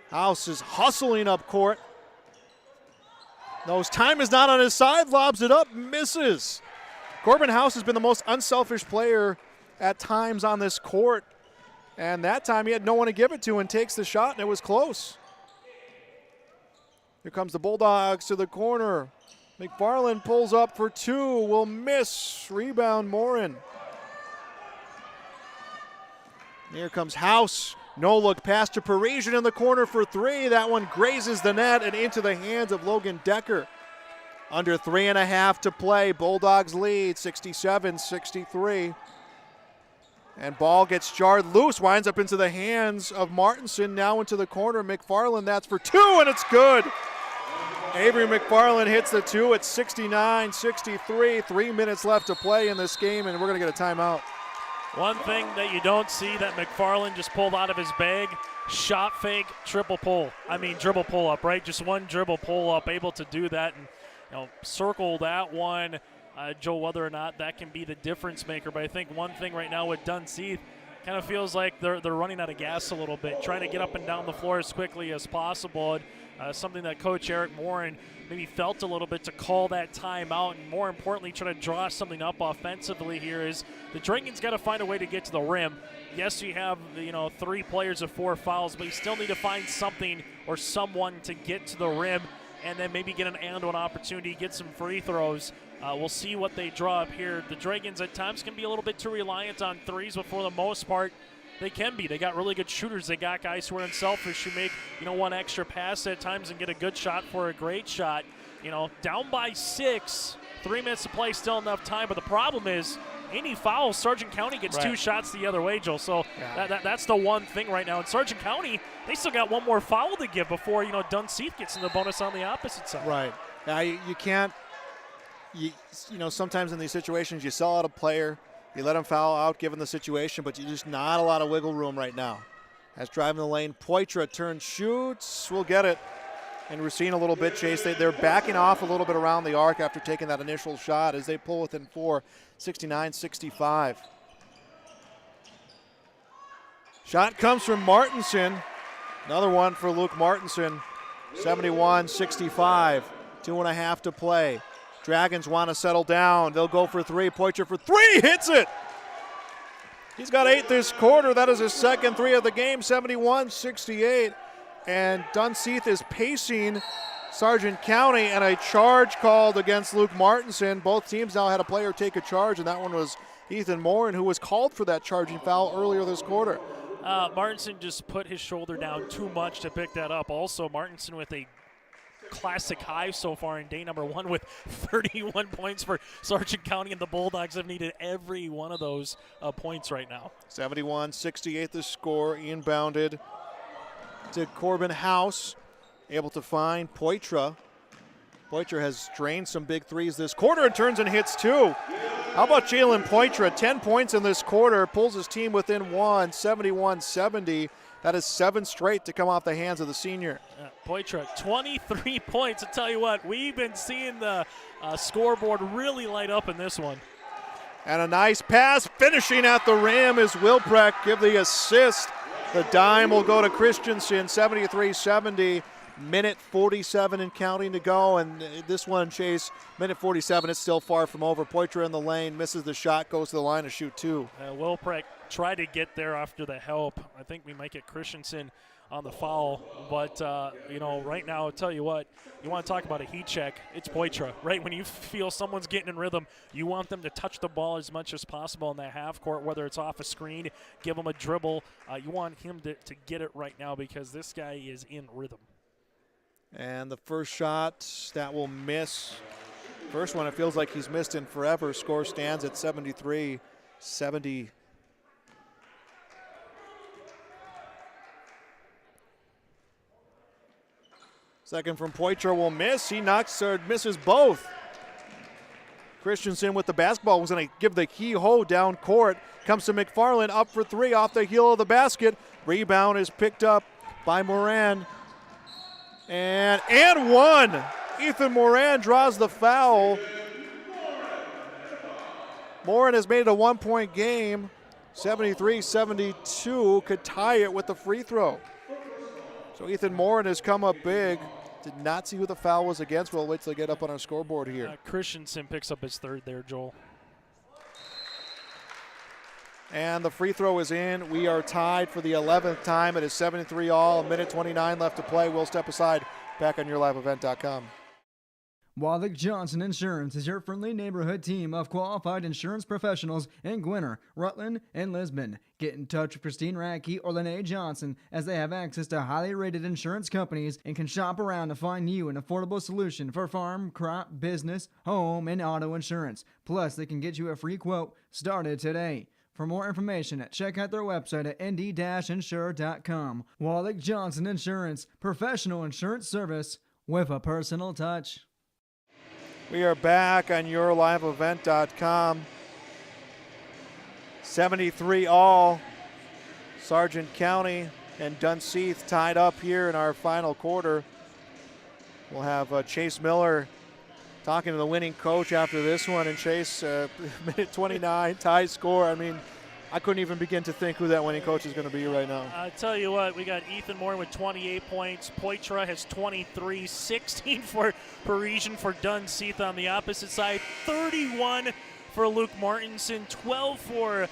Speaker 5: House is hustling up court. Knows time is not on his side. Lobs it up. Misses. Corbin House has been the most unselfish player at times on this court. And that time he had no one to give it to and takes the shot, and it was close. Here comes the Bulldogs to the corner. McFarland pulls up for 2. Will miss. Rebound Morin. Here comes House. No look pass to Parisian in the corner for 3. That one grazes the net and into the hands of Logan Decker. Under 3.5 to play. Bulldogs lead 67-63. And ball gets jarred loose. Winds up into the hands of Martinson. Now into the corner. McFarland, that's for 2, and it's good. Avery McFarland hits the 2 at 69-63. 3 minutes left to play in this game, and we're going to get a timeout.
Speaker 3: One thing that you don't see that McFarland just pulled out of his bag, shot fake, dribble pull up, right? Just one dribble pull up, able to do that and, you know, circle that one. Joe, whether or not that can be the difference maker, but I think one thing right now with Dunseith, kind of feels like they're running out of gas a little bit, trying to get up and down the floor as quickly as possible. And, something that Coach Eric Morin maybe felt a little bit to call that timeout, and more importantly, try to draw something up offensively here is the Dragons got to find a way to get to the rim. Yes, you have 3 players of 4 fouls, but you still need to find something or someone to get to the rim, and then maybe get an and-one opportunity, get some free throws. We'll see what they draw up here. The Dragons at times can be a little bit too reliant on threes, but for the most part, they can be. They got really good shooters. They got guys who are unselfish, who make, one extra pass at times and get a good shot for a great shot. Down by 6, 3 minutes to play, still enough time. But the problem is, any fouls, Sargent County gets 2 shots the other way, Joel. So that's the one thing right now. And Sargent County, they still got one more foul to give before, Dunseith gets in the bonus on the opposite side.
Speaker 5: Right. Now, you can't, sometimes in these situations, you sell out a player, you let him foul out given the situation, but you just not a lot of wiggle room right now. As driving the lane, Poitra turns, shoots, will get it. And we're seeing a little bit, Chase. They're backing off a little bit around the arc after taking that initial shot as they pull within 4, 69-65. Shot comes from Martinson. Another one for Luke Martinson, 71-65. 2.5 to play. Dragons want to settle down. They'll go for 3. Poitra for 3, hits it. He's got 8 this quarter. That is his second 3 of the game, 71-68. And Dunseith is pacing Sargent County, and a charge called against Luke Martinson. Both teams now had a player take a charge, and that one was Ethan Morin, who was called for that charging foul earlier this quarter.
Speaker 3: Martinson just put his shoulder down too much to pick that up. Also, Martinson with a classic high so far in day number 1 with 31 points for Sargent County, and the Bulldogs have needed every one of those points right now.
Speaker 5: 71-68 the score, inbounded to Corbin House, able to find Poitra. Poitra has drained some big threes this quarter and turns and hits 2. How about Jalen Poitra? 10 points in this quarter, pulls his team within 1, 71-70. That is 7 straight to come off the hands of the senior.
Speaker 3: Poitras, 23 points. I tell you what, we've been seeing the scoreboard really light up in this one.
Speaker 5: And a nice pass finishing at the rim is Wilprecht. Give the assist. The dime will go to Christensen, 73-70. Minute 47 and counting to go. And this one, Chase, minute 47, it's still far from over. Poitras in the lane, misses the shot, goes to the line to shoot two.
Speaker 3: Wilprecht tried to get there after the help. I think we might get Christensen on the foul. But, right now, I'll tell you what, you want to talk about a heat check, it's Poitras, right? When you feel someone's getting in rhythm, you want them to touch the ball as much as possible in that half court, whether it's off a screen, give him a dribble. You want him to get it right now because this guy is in rhythm.
Speaker 5: And the first shot, that will miss. First one, it feels like he's missed in forever. Score stands at 73-70. Second from Poitras will miss. He misses both. Christensen with the basketball was going to give the key-ho down court. Comes to McFarland, up for three off the heel of the basket. Rebound is picked up by Moran. And one. Ethan Moran draws the foul. Moran has made it a 1-point game. 73-72, could tie it with the free throw. So Ethan Moran has come up big. Did not see who the foul was against. We'll wait till they get up on our scoreboard here.
Speaker 3: Christensen picks up his third there, Joel.
Speaker 5: And the free throw is in. We are tied for the 11th time. It is 73 all. 1:29 left to play. We'll step aside. Back on yourliveevent.com.
Speaker 11: Wallach Johnson Insurance is your friendly neighborhood team of qualified insurance professionals in Gwinner, Rutland, and Lisbon. Get in touch with Christine Radke or Lene Johnson as they have access to highly rated insurance companies and can shop around to find you an affordable solution for farm, crop, business, home, and auto insurance. Plus, they can get you a free quote started today. For more information, check out their website at nd-insure.com. Wallach Johnson Insurance, professional insurance service with a personal touch.
Speaker 5: We are back on yourliveevent.com. 73 all. Sargent County and Dunseith tied up here in our final quarter. We'll have Chase Miller talking to the winning coach after this one. And Chase, minute 29, tie score. I mean, I couldn't even begin to think who that winning coach is going to be right now.
Speaker 3: I tell you what, we got Ethan Moore with 28 points. Poitras has 23, 16 for Parisian for Dunseith on the opposite side, 31 for Luke Martinson, 12 for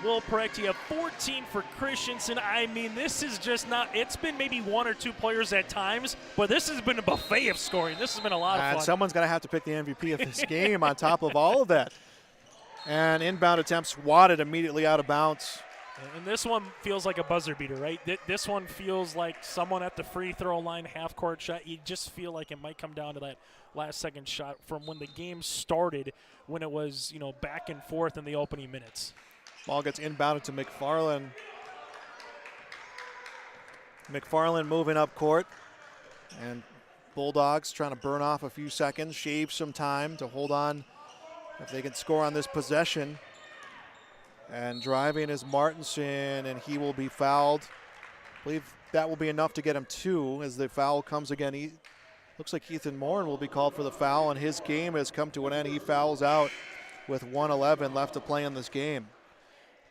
Speaker 3: Wilprecht. You have 14 for Christensen. I mean, this is just not, it's been maybe one or two players at times, but this has been a buffet of scoring. This has been a lot of fun.
Speaker 5: Someone's going to have to pick the MVP of this game on top of all of that. And inbound attempt swatted immediately out of bounds.
Speaker 3: And this one feels like a buzzer beater, right? This one feels like someone at the free throw line, half-court shot. You just feel like it might come down to that last-second shot from when the game started, when it was, back and forth in the opening minutes.
Speaker 5: Ball gets inbounded to McFarland. McFarland moving up court. And Bulldogs trying to burn off a few seconds, shave some time to hold on if they can score on this possession. And driving is Martinson, and he will be fouled. I believe that will be enough to get him two as the foul comes again. Looks like Ethan Moran will be called for the foul, and his game has come to an end. He fouls out with 1:11 left to play in this game.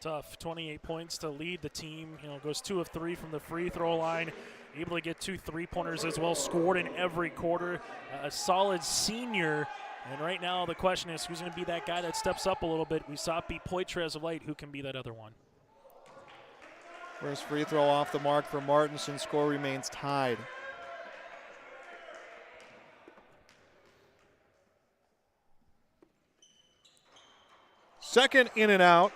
Speaker 3: Tough, 28 points to lead the team. Goes 2 of 3 from the free throw line. Able to get 2 3-pointers as well. Scored in every quarter. A solid senior. And right now the question is, who's going to be that guy that steps up a little bit? We saw it be Poitras of late. Who can be that other one?
Speaker 5: First free throw off the mark for Martinson. Score remains tied. Second in and out.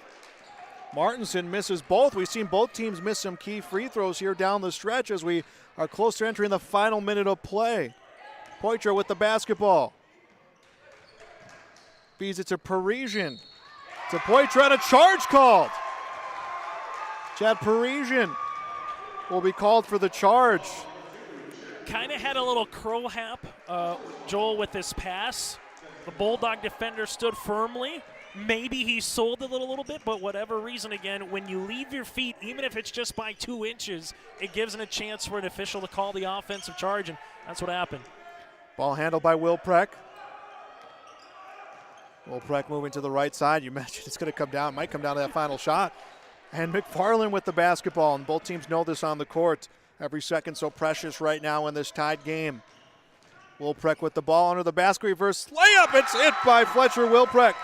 Speaker 5: Martinson misses both. We've seen both teams miss some key free throws here down the stretch as we are close to entering the final minute of play. Poitras with the basketball. Feeds it to Parisian. To Poitras, and a charge called. Chad Parisian will be called for the charge.
Speaker 3: Kind of had a little crow hap, Joel, with this pass. The Bulldog defender stood firmly, maybe he sold it a little bit, but whatever reason, again, when you leave your feet, even if it's just by 2 inches, it gives it a chance for an official to call the offensive charge, and that's what happened.
Speaker 5: Ball handled by Wilpreck. Wilpreck moving to the right side. You mentioned it's going to come down, might come down to that final shot. And McFarland with the basketball, and both teams know this on the court. Every second so precious right now in this tied game. Wilpreck with the ball under the basket, reverse layup. It's hit by Fletcher Wilpreck.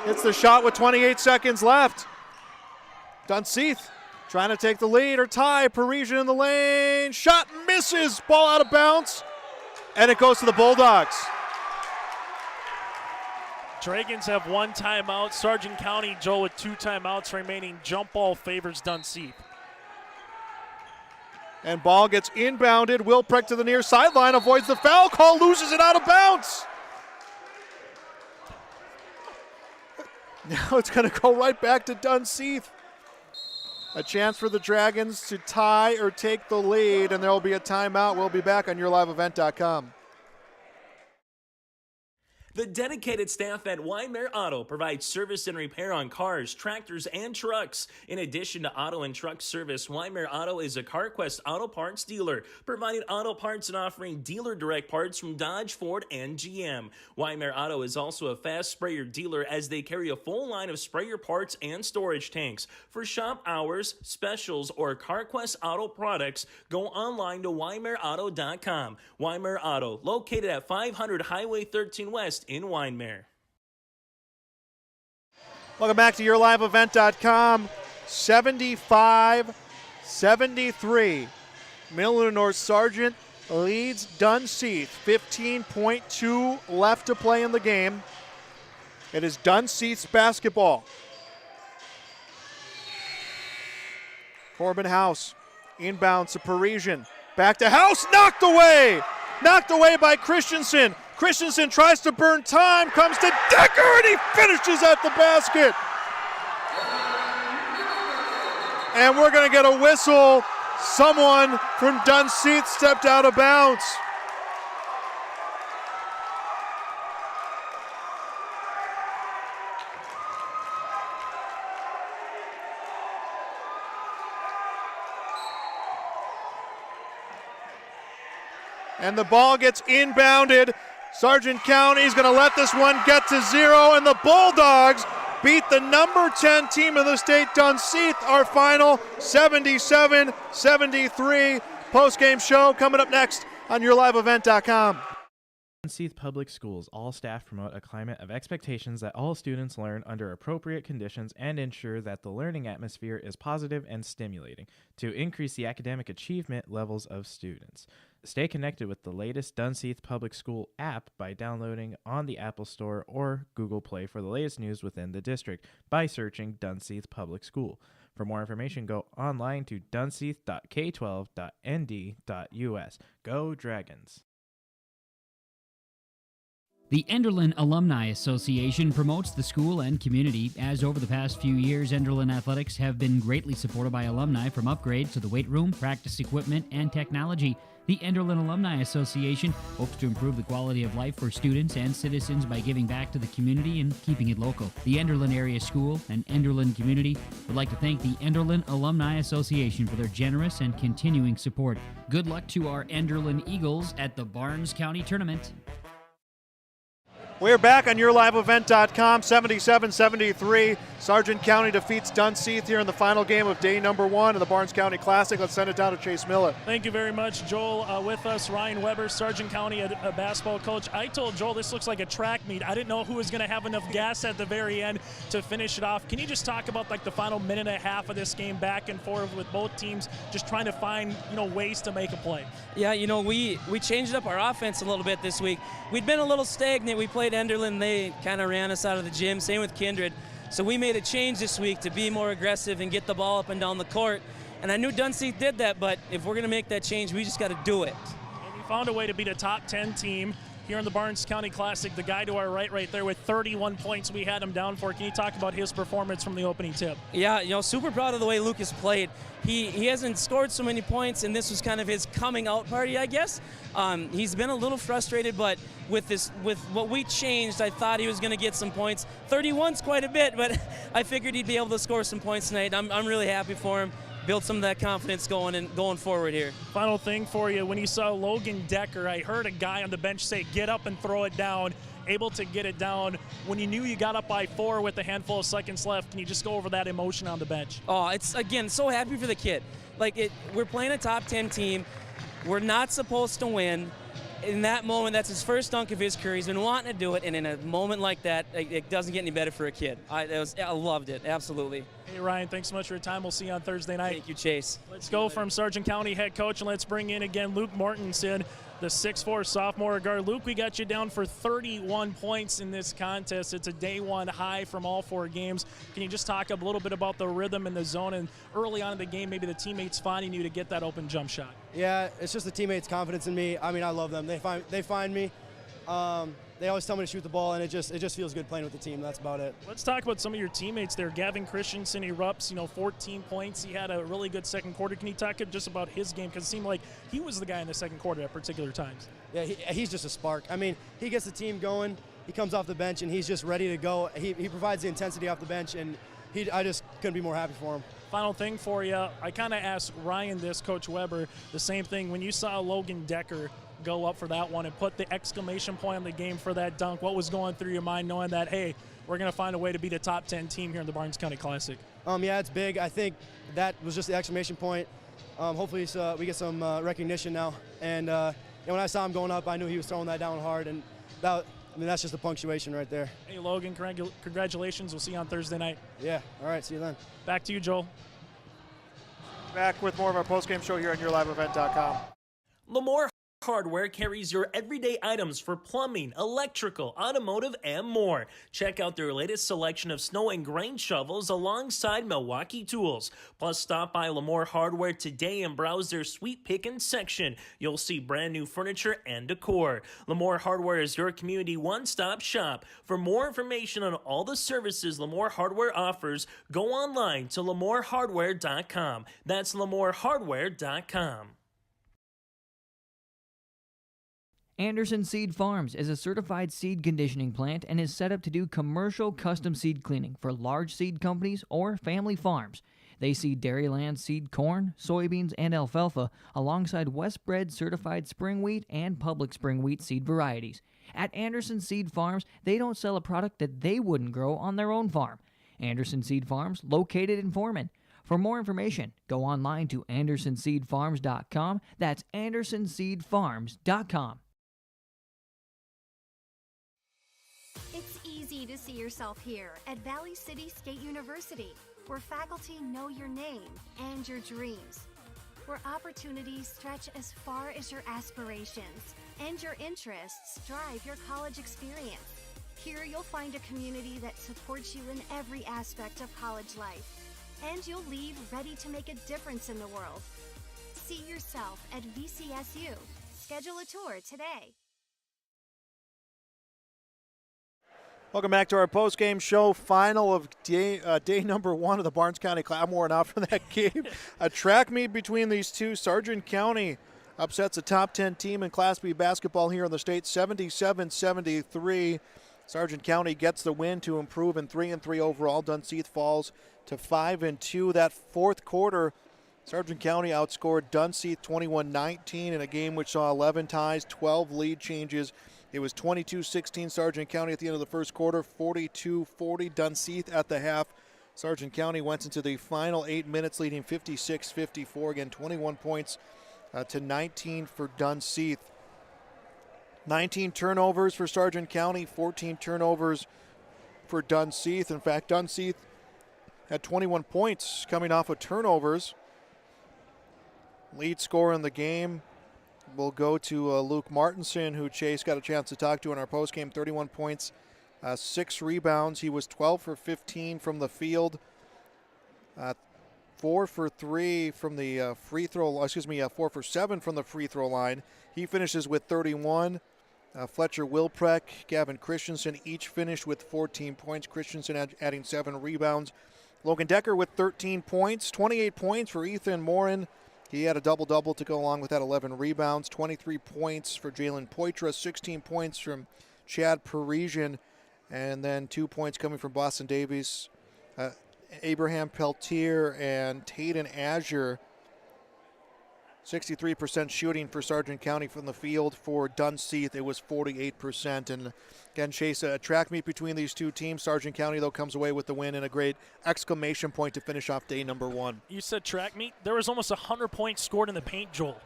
Speaker 5: It's the shot with 28 seconds left. Dunseith trying to take the lead or tie. Parisian in the lane. Shot misses. Ball out of bounds. And it goes to the Bulldogs.
Speaker 3: Dragons have 1 timeout. Sargent County, Joe, with 2 timeouts remaining. Jump ball favors Dunseith.
Speaker 5: And ball gets inbounded. Wilpreck to the near sideline, avoids the foul call, loses it out of bounds. Now it's going to go right back to Dunseith. A chance for the Dragons to tie or take the lead, and there will be a timeout. We'll be back on yourliveevent.com.
Speaker 6: The dedicated staff at Weimar Auto provides service and repair on cars, tractors, and trucks. In addition to auto and truck service, Weimar Auto is a CarQuest auto parts dealer, providing auto parts and offering dealer direct parts from Dodge, Ford, and GM. Weimar Auto is also a fast sprayer dealer as they carry a full line of sprayer parts and storage tanks. For shop hours, specials, or CarQuest auto products, go online to WeimarAuto.com. Weimar Auto, located at 500 Highway 13 West in Weimar.
Speaker 5: Welcome back to yourliveevent.com. 75-73. Miller North Sargent leads Dunseith. 15.2 left to play in the game. It is Dunseith's basketball. Corbin House inbounds to Parisian. Back to House, knocked away! Knocked away by Christensen. Christensen tries to burn time, comes to Decker, and he finishes at the basket. And we're going to get a whistle. Someone from Dunseith stepped out of bounds. And the ball gets inbounded. Sargent County's going to let this one get to 0, and the Bulldogs beat the number 10 team of the state, Dunseith. Our final 77-73. Post-game show coming up next on yourliveevent.com.
Speaker 9: Dunseith Public Schools, all staff promote a climate of expectations that all students learn under appropriate conditions and ensure that the learning atmosphere is positive and stimulating to increase the academic achievement levels of students. Stay connected with the latest Dunseith Public School app by downloading on the Apple Store or Google Play for the latest news within the district by searching Dunseith Public School. For more information, go online to dunseith.k12.nd.us. Go Dragons!
Speaker 10: The Enderlin Alumni Association promotes the school and community, as over the past few years, Enderlin athletics have been greatly supported by alumni from upgrades to the weight room, practice equipment, and technology. The Enderlin Alumni Association hopes to improve the quality of life for students and citizens by giving back to the community and keeping it local. The Enderlin Area School and Enderlin community would like to thank the Enderlin Alumni Association for their generous and continuing support. Good luck to our Enderlin Eagles at the Barnes County Tournament.
Speaker 5: We're back on yourliveevent.com, 77-73. Sargent County defeats Dunseith here in the final game of day number 1 of the Barnes County Classic. Let's send it down to Chase Miller.
Speaker 3: Thank you very much, Joel. With us, Ryan Weber, Sargent County a basketball coach. I told Joel this looks like a track meet. I didn't know who was going to have enough gas at the very end to finish it off. Can you just talk about like the final minute and a half of this game, back and forth with both teams, just trying to find ways to make a play?
Speaker 12: Yeah, we changed up our offense a little bit this week. We'd been a little stagnant. We played Enderlin. They kind of ran us out of the gym. Same with Kindred. So we made a change this week to be more aggressive and get the ball up and down the court. And I knew Dunseith did that, but if we're going to make that change, we just got to do it.
Speaker 3: And you found a way to beat a top 10 team. here in the Barnes County Classic. The guy to our right there with 31 points we had him down for. Can you talk about his performance from the opening tip?
Speaker 12: Yeah, super proud of the way Lucas played. He hasn't scored so many points, and this was kind of his coming out party, I guess. He's been a little frustrated, but with what we changed, I thought he was going to get some points. 31's quite a bit, but I figured he'd be able to score some points tonight. I'm really happy for him. Build some of that confidence going forward here.
Speaker 3: Final thing for you, when you saw Logan Decker, I heard a guy on the bench say, get up and throw it down, able to get it down. When you knew you got up by 4 with a handful of seconds left, can you just go over that emotion on the bench?
Speaker 12: Oh, it's, again, so happy for the kid. We're playing a top 10 team. We're not supposed to win. In that moment, that's his first dunk of his career. He's been wanting to do it, and in a moment like that, it doesn't get any better for a kid. I loved it, absolutely.
Speaker 3: Hey, Ryan, thanks so much for your time. We'll see you on Thursday night.
Speaker 12: Thank you, Chase.
Speaker 3: Let's go from Sargent County head coach, and let's bring in again Luke Mortensen, the 6'4" sophomore guard. Luke, we got you down for 31 points in this contest. It's a day one high from all 4 games. Can you just talk a little bit about the rhythm and the zone, and early on in the game, maybe the teammates finding you to get that open jump shot?
Speaker 13: Yeah, it's just the teammates' confidence in me. I mean, I love them. They find me. They always tell me to shoot the ball, and it just feels good playing with the team. That's about it.
Speaker 3: Let's talk about some of your teammates there. Gavin Christensen erupts, 14 points. He had a really good second quarter. Can you talk just about his game? Because it seemed like he was the guy in the second quarter at particular times.
Speaker 13: Yeah, he's just a spark. I mean, he gets the team going. He comes off the bench, and he's just ready to go. He provides the intensity off the bench, and I just couldn't be more happy for him.
Speaker 3: Final thing for you, I kind of asked Ryan this, Coach Weber, the same thing. When you saw Logan Decker go up for that one and put the exclamation point on the game for that dunk, what was going through your mind knowing that, hey, we're going to find a way to beat a top 10 team here in the Barnes County Classic?
Speaker 13: Yeah, it's big. I think that was just the exclamation point. Hopefully we get some recognition now. And when I saw him going up, I knew he was throwing that down hard, and that's just the punctuation right there.
Speaker 3: Hey, Logan, congratulations. We'll see you on Thursday night.
Speaker 13: Yeah, all right, see you then.
Speaker 3: Back to you, Joel.
Speaker 5: Back with more of our postgame show here on YourLiveEvent.com.
Speaker 6: Lamore Hardware carries your everyday items for plumbing, electrical, automotive, and more. Check out their latest selection of snow and grain shovels alongside Milwaukee tools. Plus, stop by Lamore Hardware today and browse their sweet pickin' section. You'll see brand new furniture and decor. Lamore Hardware is your community one-stop shop. For more information on all the services Lamore Hardware offers, go online to lamorehardware.com. That's lamorehardware.com.
Speaker 7: Anderson Seed Farms is a certified seed conditioning plant and is set up to do commercial custom seed cleaning for large seed companies or family farms. They seed Dairyland seed corn, soybeans, and alfalfa alongside Westbred certified spring wheat and public spring wheat seed varieties. At Anderson Seed Farms, they don't sell a product that they wouldn't grow on their own farm. Anderson Seed Farms, located in Foreman. For more information, go online to AndersonSeedFarms.com. That's AndersonSeedFarms.com.
Speaker 8: It's easy to see yourself here at Valley City State University, where faculty know your name and your dreams, where opportunities stretch as far as your aspirations and your interests drive your college experience. Here you'll find a community that supports you in every aspect of college life, and you'll leave ready to make a difference in the world. See yourself at VCSU. Schedule a tour today.
Speaker 5: Welcome back to our post-game show, final of day number 1 of the Barnes County Class. I'm worn out from that game. A track meet between these two. Sargent County upsets a top 10 team in Class B basketball here in the state, 77-73. Sargent County gets the win to improve in 3-3 overall. Dunseith falls to 5-2. That fourth quarter, Sargent County outscored Dunseith 21-19 in a game which saw 11 ties, 12 lead changes. It was 22-16 Sargent County at the end of the first quarter, 42-40 Dunseith at the half. Sargent County went into the final 8 minutes leading 56-54. Again, 21 points to 19 for Dunseith. 19 turnovers for Sargent County, 14 turnovers for Dunseith. In fact, Dunseith had 21 points coming off of turnovers. Lead scorer in the game will go to Luke Martinson, who Chase got a chance to talk to in our postgame. 31 points, 6 rebounds. He was 12 for 15 from the field, 4 for 3 from the 4 for 7 from the free throw line. He finishes with 31. Fletcher Wilpreck, Gavin Christensen each finished with 14 points. Christensen adding 7 rebounds. Logan Decker with 13 points. 28 points for Ethan Morin. He had a double-double to go along with that, 11 rebounds. 23 points for Jalen Poitras. 16 points from Chad Parisian. And then 2 points coming from Boston Davies. Abraham Peltier and Tayden Azure. 63% shooting for Sargent County from the field. For Dunseith, it was 48%. And again, Chase, a track meet between these two teams. Sargent County, though, comes away with the win and a great exclamation point to finish off day number 1.
Speaker 3: You said track meet. There was almost 100 points scored in the paint, Joel.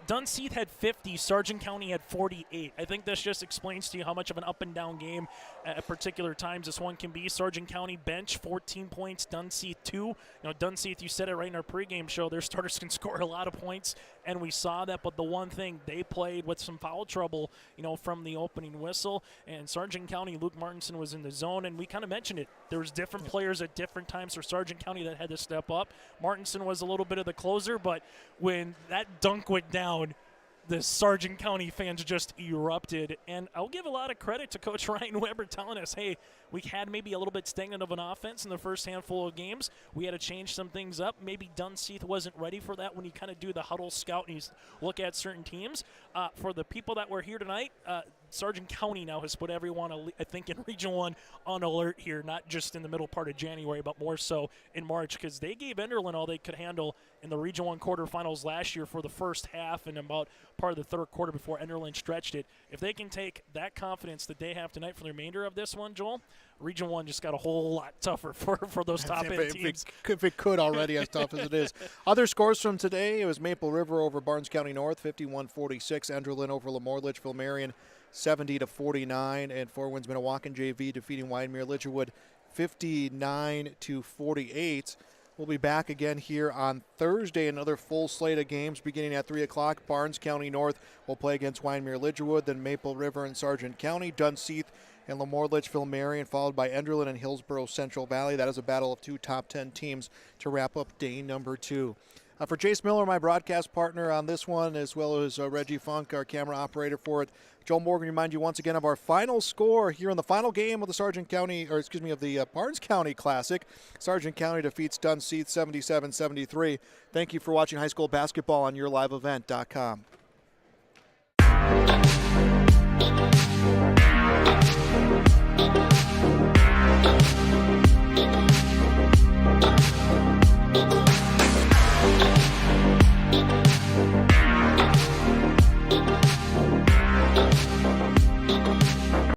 Speaker 3: Dunseith had 50, Sargent County had 48. I think this just explains to you how much of an up and down game at particular times this one can be. Sargent County bench, 14 points, Dunseith 2. You know, Dunseith, you said it right in our pregame show, their starters can score a lot of points, and we saw that, but the one thing, they played with some foul trouble, you know, from the opening whistle, and Sargent County, Luke Martinson was in the zone, and we kind of mentioned it. There was different players at different times for Sargent County that had to step up. Martinson was a little bit of the closer, but when that dunk went down, the Sargent County fans just erupted. And I'll give a lot of credit to Coach Ryan Weber telling us, hey, we had maybe a little bit stagnant of an offense in the first handful of games. We had to change some things up. Maybe Dunseith wasn't ready for that when you kind of do the huddle scout and you look at certain teams. For the people that were here tonight, Sargent County now has put everyone, I think, in Region 1 on alert here, not just in the middle part of January, but more so in March, because they gave Enderlin all they could handle in the Region 1 quarterfinals last year for the first half and about part of the third quarter before Enderlin stretched it. If they can take that confidence that they have tonight for the remainder of this one, Joel, Region 1 just got a whole lot tougher for those top-end teams.
Speaker 5: If it could already, as tough as it is. Other scores from today, it was Maple River over Barnes County North, 51-46. Enderlin over Lemoore Litchfield Marion, 70-49. And Four Winds Minnewacan JV defeating Wyndmere Litchfield 59-48. We'll be back again here on Thursday. Another full slate of games beginning at 3 o'clock. Barnes County North will play against Wyndmere Litchfield, then Maple River and Sargent County. Dunseith and Lemoore Litchfield Marion, followed by Enderlin and Hillsborough Central Valley. That is a battle of 2 top 10 teams to wrap up day number 2. For Chase Miller, my broadcast partner on this one, as well as Reggie Funk, our camera operator for it, Joel Morgan, remind you once again of our final score here in the final game of the of the Barnes County Classic. Sargent County defeats Dunseith 77-73. Thank you for watching high school basketball on YourLiveEvent.com.